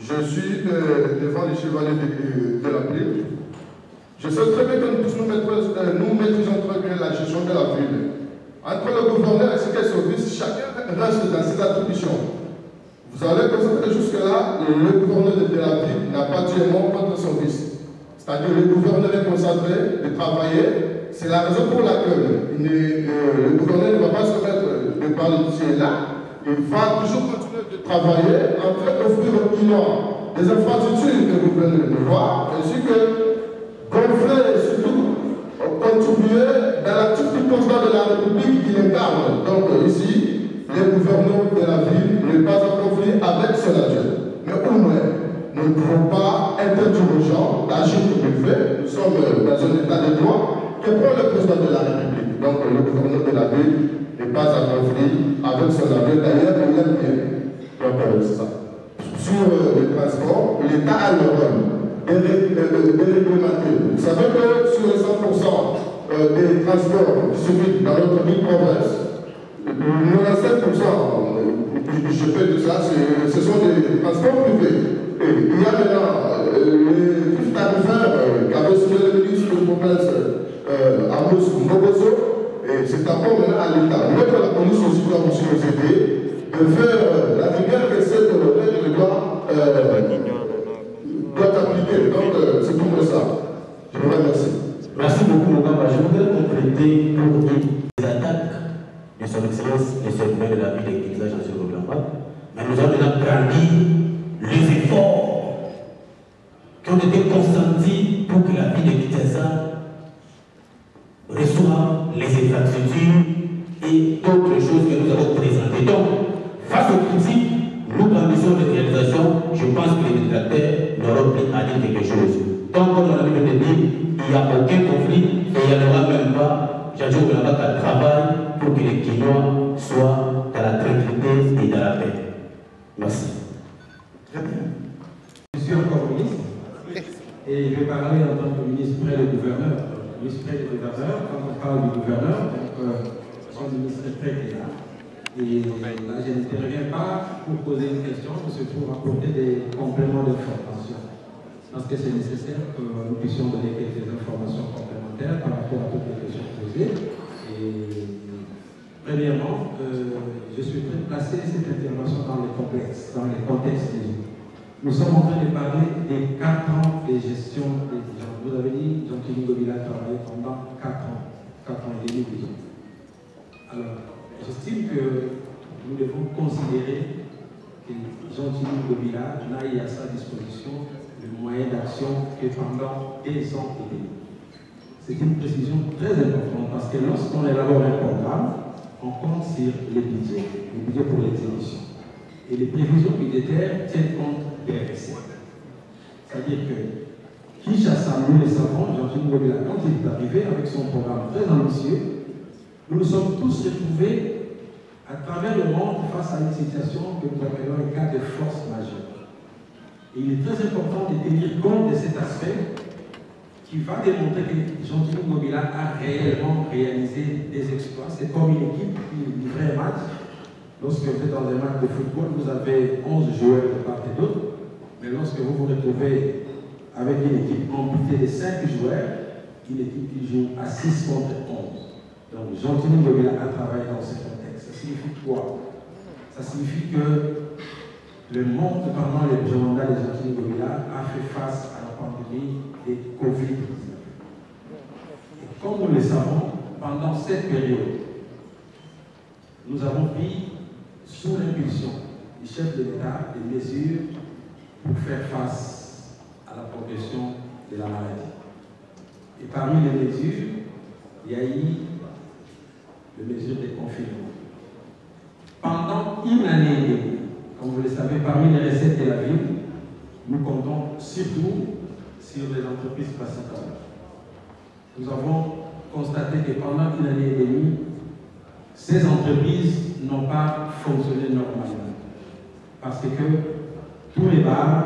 Je suis devant les chevaliers de la ville. Je sais très bien que nous tous nous maîtrisons très bien la gestion de la ville. Entre le gouverneur et ses services, chacun reste dans ses attributions. Vous allez constater jusque-là, le gouverneur de la ville n'a pas tué mot contre son fils. C'est-à-dire que le gouverneur est concentré de travailler. C'est la raison pour laquelle le gouverneur ne va pas se mettre de parler d'ici et là. Il va toujours continuer de travailler en fait d'offrir aux clients des infrastructures que le gouverneur de voir, ainsi que gonfler et surtout contribuer dans l'actif du président de la République qui l'incarne. Donc ici, les gouverneurs de la ville ne pas en conflit avec son adjoint. Mais au moins, nous ne pouvons pas interdire aux gens d'agir comme il fait. Nous sommes dans un état de droit que prend le président de la République. Donc le gouverneur de la ville n'est pas en conflit avec son adjoint. D'ailleurs, il l'aime bien. Donc c'est ça. Sur le transport, l'État a le rôle déréglementé. Vous savez que sur les 100% des transports qui se vivent dans notre ville province, 97%, je fais de ça, ce sont des transports privés. Et il y a maintenant les tarifs tarifaires qu'avait signé le ministre de province Amos Mobozo, et c'est encore maintenant à l'État. Même la police aussi doit aussi nous aider de faire la rigueur que cette règle doit appliquer. Donc c'est pour ça. Je vous remercie. Merci beaucoup, Mogamba. Je voudrais compléter pour les attaques de son Excellence, le secrétaire de la ville de Kinshasa, Jean-Tignon Bobiambaka. Mais nous avons déjà grandi les efforts qui ont été consentis pour que la ville de Kinshasa reçoive les infrastructures et d'autres choses que nous avons présentées. Donc, face aux critiques, nous grandissons les réalisations. Je pense que les détracteurs n'auront plus à dire quelque chose. Donc, comme on a vu le dire, il n'y a aucun conflit et il n'y en aura même pas. Jean-Tignon Bobiambaka travaille pour que les Kinois soient dans la tranquillité et dans la paix. Merci. Très bien. Je suis encore ministre et je vais parler en tant que ministre près du gouverneur. Ministre près du gouverneur, quand on parle du gouverneur, son ministre près est là. Et là, je n'interviens pas pour poser une question, mais c'est pour apporter des compléments d'information. Parce que c'est nécessaire que nous puissions donner quelques informations complémentaires par rapport à toutes les questions posées. Et premièrement, je souhaiterais placer cette intervention dans les contextes des. Nous sommes en train de parler des 4 ans de gestion des gens. Vous avez dit, Jean-Tignon Bobiambaka a travaillé pendant 4 ans et demi déjà. Alors, j'estime que nous devons considérer que Jean-Tignon Bobiambaka n'a eu à sa disposition le moyen d'action que pendant 2 ans et demi. C'est une précision très importante parce que lorsqu'on élabore un programme, on compte sur les budgets pour l'exécution. Et les prévisions budgétaires tiennent compte des recettes. C'est-à-dire que Kinshasa, nous le savons, Jean-Tignon Bobiambaka, quand il est arrivé avec son programme très ambitieux, nous nous sommes tous retrouvés à travers le monde face à une situation que nous appelons un cas de force majeure. Et il est très important de tenir compte de cet aspect qui va démontrer que Jean-Tignon Bobiambaka a réellement réalisé des exploits. C'est comme une équipe qui livrait un match. Lorsque vous êtes dans un match de football, vous avez 11 joueurs de part et d'autre. Mais lorsque vous vous retrouvez avec une équipe amputée de 5 joueurs, une équipe qui joue à 6 contre 11. Donc Jean-Tignon Bobiambaka a travaillé dans ce contexte. Ça signifie quoi? Ça signifie que le monde, pendant le mandat de Jean-Tignon Bobiambaka, a fait face à la pandémie de Covid-19. Et comme nous le savons, pendant cette période, nous avons pris, sous l'impulsion du chef de l'État, des mesures pour faire face à la progression des de la maladie. Et parmi les mesures, il y a eu les mesures de confinement. Pendant une année et demie, comme vous le savez, parmi les recettes de la ville, nous comptons surtout sur les entreprises principales. Nous avons constaté que pendant une année et demie, ces entreprises n'ont pas fonctionné normalement. Parce que tous les bars,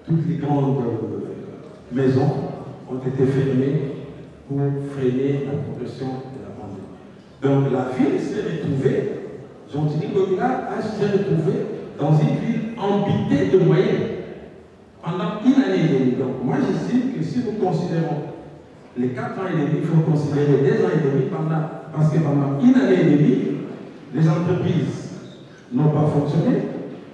toutes les grandes maisons ont été fermées pour freiner la progression de la pandémie. Donc la ville s'est retrouvée, Gentilly-Gobila s'est retrouvée dans une ville ambitée de moyens pendant une année et demie. Donc moi j'estime que si nous considérons les 4 ans et demi, il faut considérer 2 ans et demi parce que pendant une année et demie, les entreprises n'ont pas fonctionné,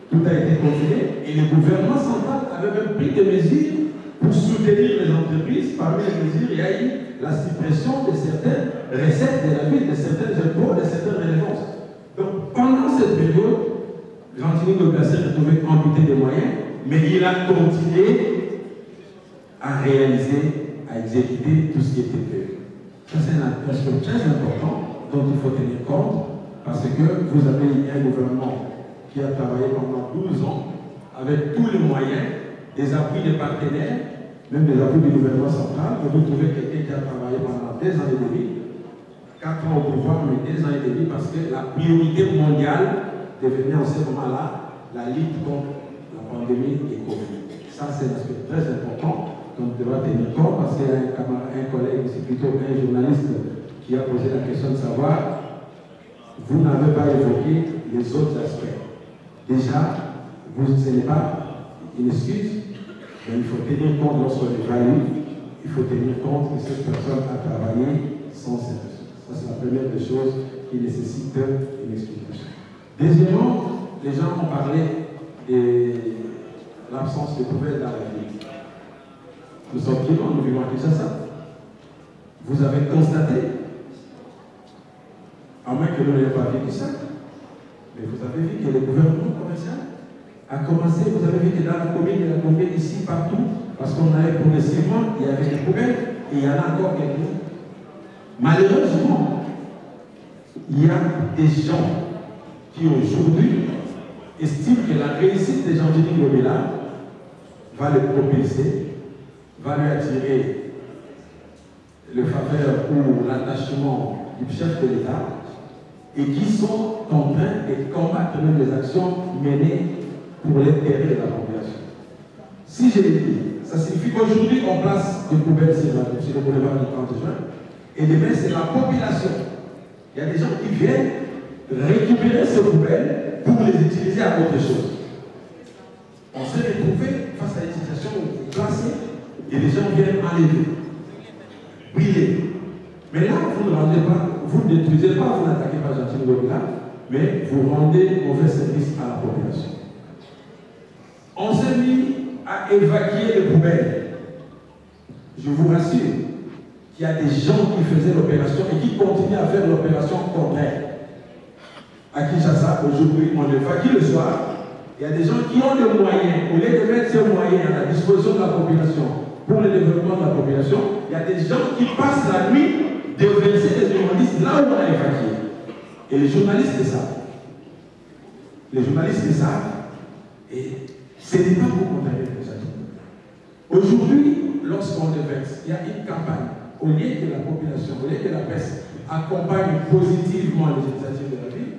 tout a été confiné et le gouvernement central avait même pris des mesures pour soutenir les entreprises. Parmi les mesures, il y a eu la suppression de certaines recettes de la ville, de certains impôts, de certaines redevances. Donc pendant cette période, Gentilly-Gobila s'est retrouvé amputé des moyens, mais il a continué à réaliser, à exécuter tout ce qui était prévu. Ça, c'est un aspect très important dont il faut tenir compte, parce que vous avez un gouvernement qui a travaillé pendant 12 ans avec tous les moyens, des appuis des partenaires, même des appuis du gouvernement central, et vous trouvez quelqu'un qui a travaillé pendant 2 ans et demi, 4 ans au pouvoir, mais 2 ans et demi, parce que la priorité mondiale devenait en ce moment-là la lutte contre la pandémie et Covid. Ça, c'est un aspect très important dont on devra tenir compte, parce qu'il y a un collègue, c'est plutôt un journaliste qui a posé la question de savoir, vous n'avez pas évoqué les autres aspects. Déjà, ce n'est pas une excuse, mais il faut tenir compte lorsqu'on évalue, il faut tenir compte que cette personne a travaillé sans cette ressource. Ça, c'est la première des choses qui nécessite une explication. Deuxièmement, les gens ont parlé de l'absence de poubelles dans la ville. Nous sommes vivants, nous vivons à Kinshasa. Vous avez constaté, à moins que nous n'ayons pas vécu ça, mais vous avez vu que le gouvernement provincial a commencé, vous avez vu que dans la commune de la Gombe, ici, partout, parce qu'on allait progressivement, il y avait des poubelles, et il y en a encore quelques-uns. Malheureusement, il y a des gens qui aujourd'hui estiment que la réussite de Gentilly-Gobila va le propulser, va lui attirer le faveur ou l'attachement du chef de l'État, et qui sont en train de combattre même les actions menées pour l'intérêt de la population. Si je l'ai dit, ça signifie qu'aujourd'hui on place des poubelles sur le boulevard du 30 juin, et demain c'est la population. Il y a des gens qui viennent récupérer ces poubelles pour les utiliser à autre chose. On s'est retrouvé face à l'utilisation classée et les gens viennent enlever, brûler. Mais là, vous ne rendez pas, vous ne détruisez pas, vous n'attaquez pas Gentilly-Gobila, mais vous rendez mauvais service à la population. On s'est mis à évacuer les poubelles. Je vous rassure qu'il y a des gens qui faisaient l'opération et qui continuent à faire l'opération contraire. À Kinshasa, aujourd'hui, on évacue le soir. Il y a des gens qui ont les moyens, au lieu de mettre ces moyens à la disposition de la population pour le développement de la population, il y a des gens qui passent la nuit de verser les journalistes là où on a évacué. Et les journalistes le savent. Les journalistes le savent. Et ce n'est pas pour condamner les gens. Aujourd'hui, lorsqu'on déverse, il y a une campagne. Au lieu que la population, au lieu que la presse accompagne positivement les initiatives de la ville,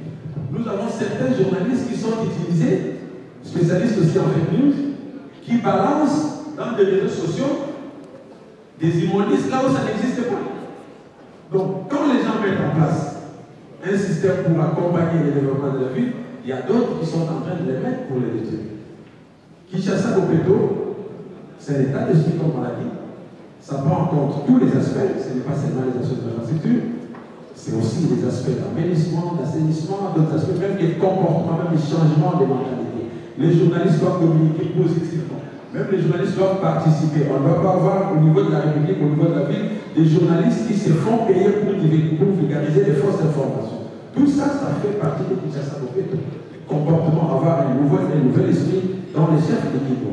nous avons certains journalistes qui sont utilisés, spécialistes aussi en fake news, qui balancent dans des réseaux sociaux des immondices là où ça n'existe pas. Donc, quand les gens mettent en place un système pour accompagner le développement de la ville, il y a d'autres qui sont en train de les mettre pour les détruire. Kinshasa Bopeto, c'est un état d'esprit comme on l'a dit. Ça prend en compte tous les aspects, ce n'est pas seulement les aspects de l'infrastructure, c'est aussi les aspects d'aménagement, d'assainissement, d'autres aspects, même des comportements, même des changements de mentalité. Les journalistes doivent communiquer positivement. Même les journalistes doivent participer. On ne doit pas avoir au niveau de la République, au niveau de la ville, des journalistes qui se font payer pour vulgariser les fausses informations. Tout ça, ça fait partie de Kinshasa Bopeto. Comportement, avoir un nouvel esprit dans les chefs d'équipe.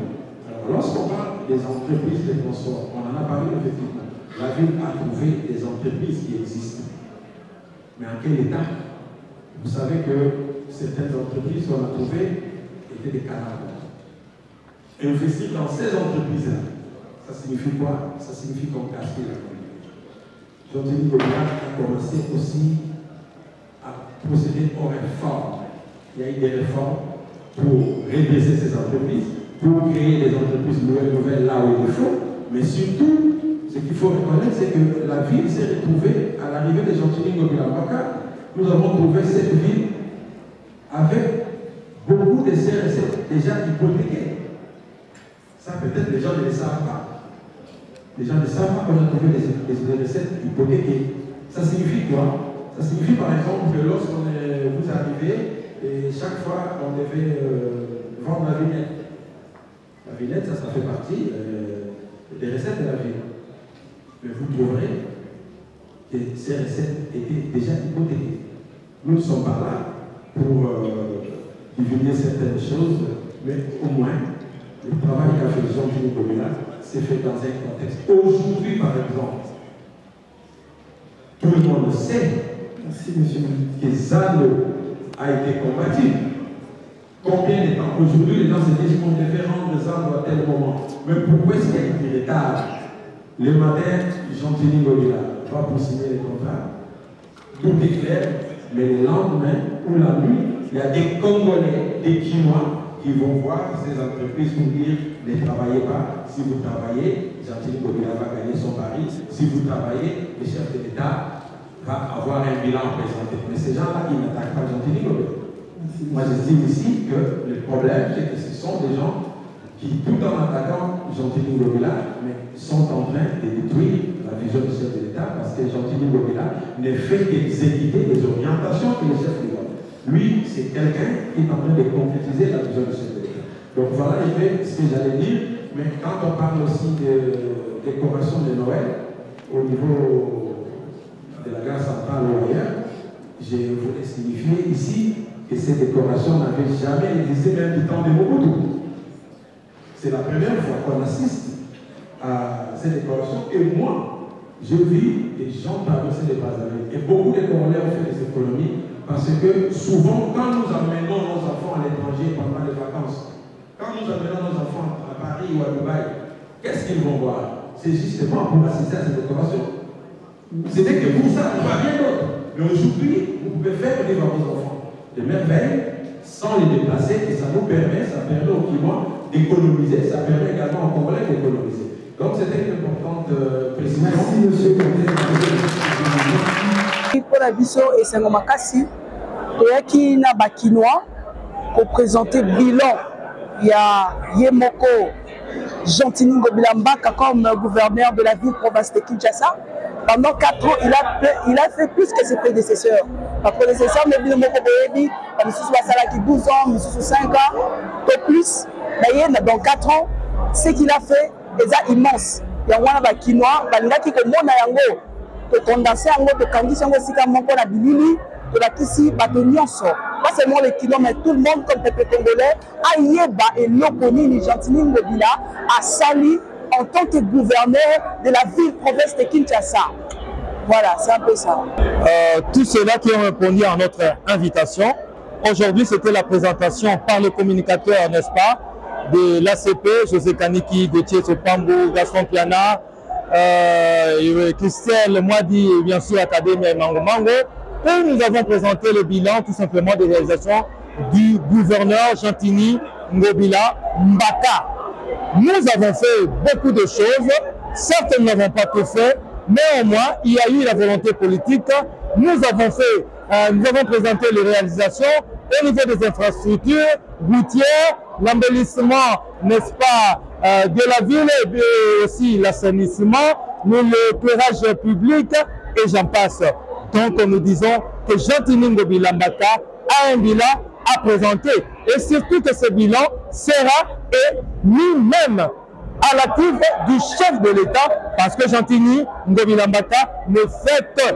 Lorsqu'on parle des entreprises de transport, on en a parlé effectivement. La ville a trouvé des entreprises qui existent. Mais en quel état? Vous savez que certaines entreprises qu'on a trouvées étaient des cadavres. Investir dans ces entreprises-là, ça signifie quoi? Ça signifie qu'on casse la communauté. Jean-Denis Gobila a commencé aussi à procéder aux réformes. Il y a eu des réformes pour redresser ces entreprises, pour créer des entreprises nouvelles là où il faut, mais surtout, ce qu'il faut reconnaître, c'est que la ville s'est retrouvée à l'arrivée de Jean-Denis Gobila Mbaka. Nous avons trouvé cette ville avec beaucoup de CRC déjà hypothéqués. Ça, peut-être les gens ne le savent pas. Les gens ne savent pas qu'on a trouvé des recettes hypothéquées. Ça signifie quoi? Ça signifie par exemple que lorsque vous arrivez, et chaque fois on devait vendre la vignette. La vignette, ça fait partie des recettes de la ville. Mais vous trouverez que ces recettes étaient déjà hypothéquées. Nous ne sommes pas là pour divulguer certaines choses, mais au moins, le travail qu'a fait Jean-Denis Gobila s'est fait dans un contexte. Aujourd'hui, par exemple, tout le monde sait que ZAN a été combattu. Combien de temps? Aujourd'hui, les gens se disent qu'on devait rendre ZAN à tel moment. Mais pourquoi est-ce qu'il y a eu du retard? Le matin, Jean-Denis Gobila va pour signer les contrats. Tout est clair, mais le lendemain ou la nuit, il y a des Congolais, des Chinois qui vont voir ces entreprises pour dire ne travaillez pas. Si vous travaillez, Jean-Denis Gobila va gagner son pari. Si vous travaillez, le chef de l'État va avoir un bilan présenté. Mais ces gens-là, ils n'attaquent pas Jean-Denis Gobila. Moi, je dis ici que le problème, c'est que ce sont des gens qui, tout en attaquant Jean-Denis Gobila, mais sont en train de détruire la vision du chef de l'État parce que Jean-Denis Gobila ne fait qu'exécuter les orientations que le chef de l'État. Lui, c'est quelqu'un qui est en train de concrétiser la vision du chef de l'État. Donc voilà ce que j'allais dire, mais quand on parle aussi de décoration de Noël, au niveau de la gare centrale ou ailleurs, je voulais signifier ici que ces décorations n'avaient jamais existé même du temps de Mobutu. C'est la première fois qu'on assiste à ces décorations. Et moi, je vis des gens traverser les Brazzaville. Et beaucoup de Congolais ont fait des économies parce que souvent, quand nous amenons nos enfants à l'étranger pendant les vacances, quand nous amenons nos enfants à Paris ou à Dubaï, qu'est-ce qu'ils vont voir? C'est justement pour assister à ces décorations. C'était que pour ça, pas rien d'autre. Mais aujourd'hui, vous pouvez faire vivre à vos enfants des merveilles sans les déplacer et ça nous permet, ça permet aux Kimois d'économiser, ça permet également aux Congolais d'économiser. Donc c'était une importante précision. Merci monsieur. Pour la vision et c'est un makasi, qui n'a pas Kinois pour présenter le bilan. Il y a Yemoko Jean-Denis Gobila Mbaka comme gouverneur de la ville-province de Kinshasa. Pendant 4 ans, il a fait plus que ses prédécesseurs. Ses prédécesseurs, mais il a fait 12 ans, 5 ans, peu plus. Dans 4 ans, ce qu'il a fait est immense. Il y a un Kinois, il y a un condensé, de Kandis, de la Bilili, de la Kissi, de Nyonso. Pas seulement les Kinois, mais tout le monde, comme les Congolais, a Yeba et Lokoni, Jean-Denis Gobila, a sali en tant que gouverneur de la ville-province de Kinshasa. Voilà, c'est un peu ça. Tous ceux-là qui ont répondu à notre invitation, aujourd'hui c'était la présentation par le communicateur, n'est-ce pas, de l'ACP, José Kaniki, Gauthier Sopambo, Gaston Piana, Christelle Moadi et bien sûr Académie et Mango Mango. Et nous avons présenté le bilan tout simplement des réalisations du gouverneur Jean-Denis Gobila Mbaka. Nous avons fait beaucoup de choses, certes nous n'avons pas tout fait, mais au moins il y a eu la volonté politique. Nous avons présenté les réalisations au niveau des infrastructures routières, l'embellissement, n'est-ce pas, de la ville et aussi l'assainissement, l'éclairage public et j'en passe. Donc nous disons que Jean-Denis Gobila Mbaka a un bilan à présenter et surtout que ce bilan sera lui-même à l'actif du chef de l'État parce que Jean-Denis Gobila Mbaka ne fait,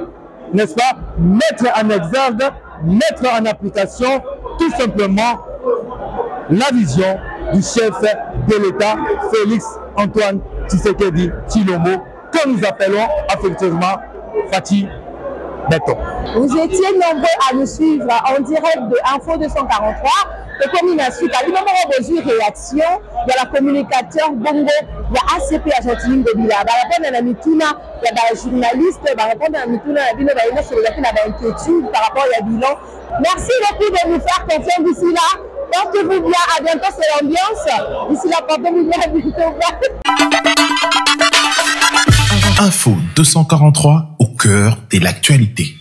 n'est-ce pas, mettre en exergue, mettre en application tout simplement la vision du chef de l'État, Félix Antoine Tshisekedi Tshilombo, que nous appelons affectueusement Fati Beto. Vous étiez nombreux à nous suivre en direct de Info 243. Et comme il a su, il y a eu réaction de la communicateur Bongo, il y a ACP Argentine Ngobila. Il y a des journalistes, il y a des inquiétudes par rapport au bilan. Merci beaucoup de nous faire confiance d'ici là. Portez-vous bien, à bientôt, c'est l'ambiance. D'ici là, portez-vous bien, à bientôt. Info 243 au cœur de l'actualité.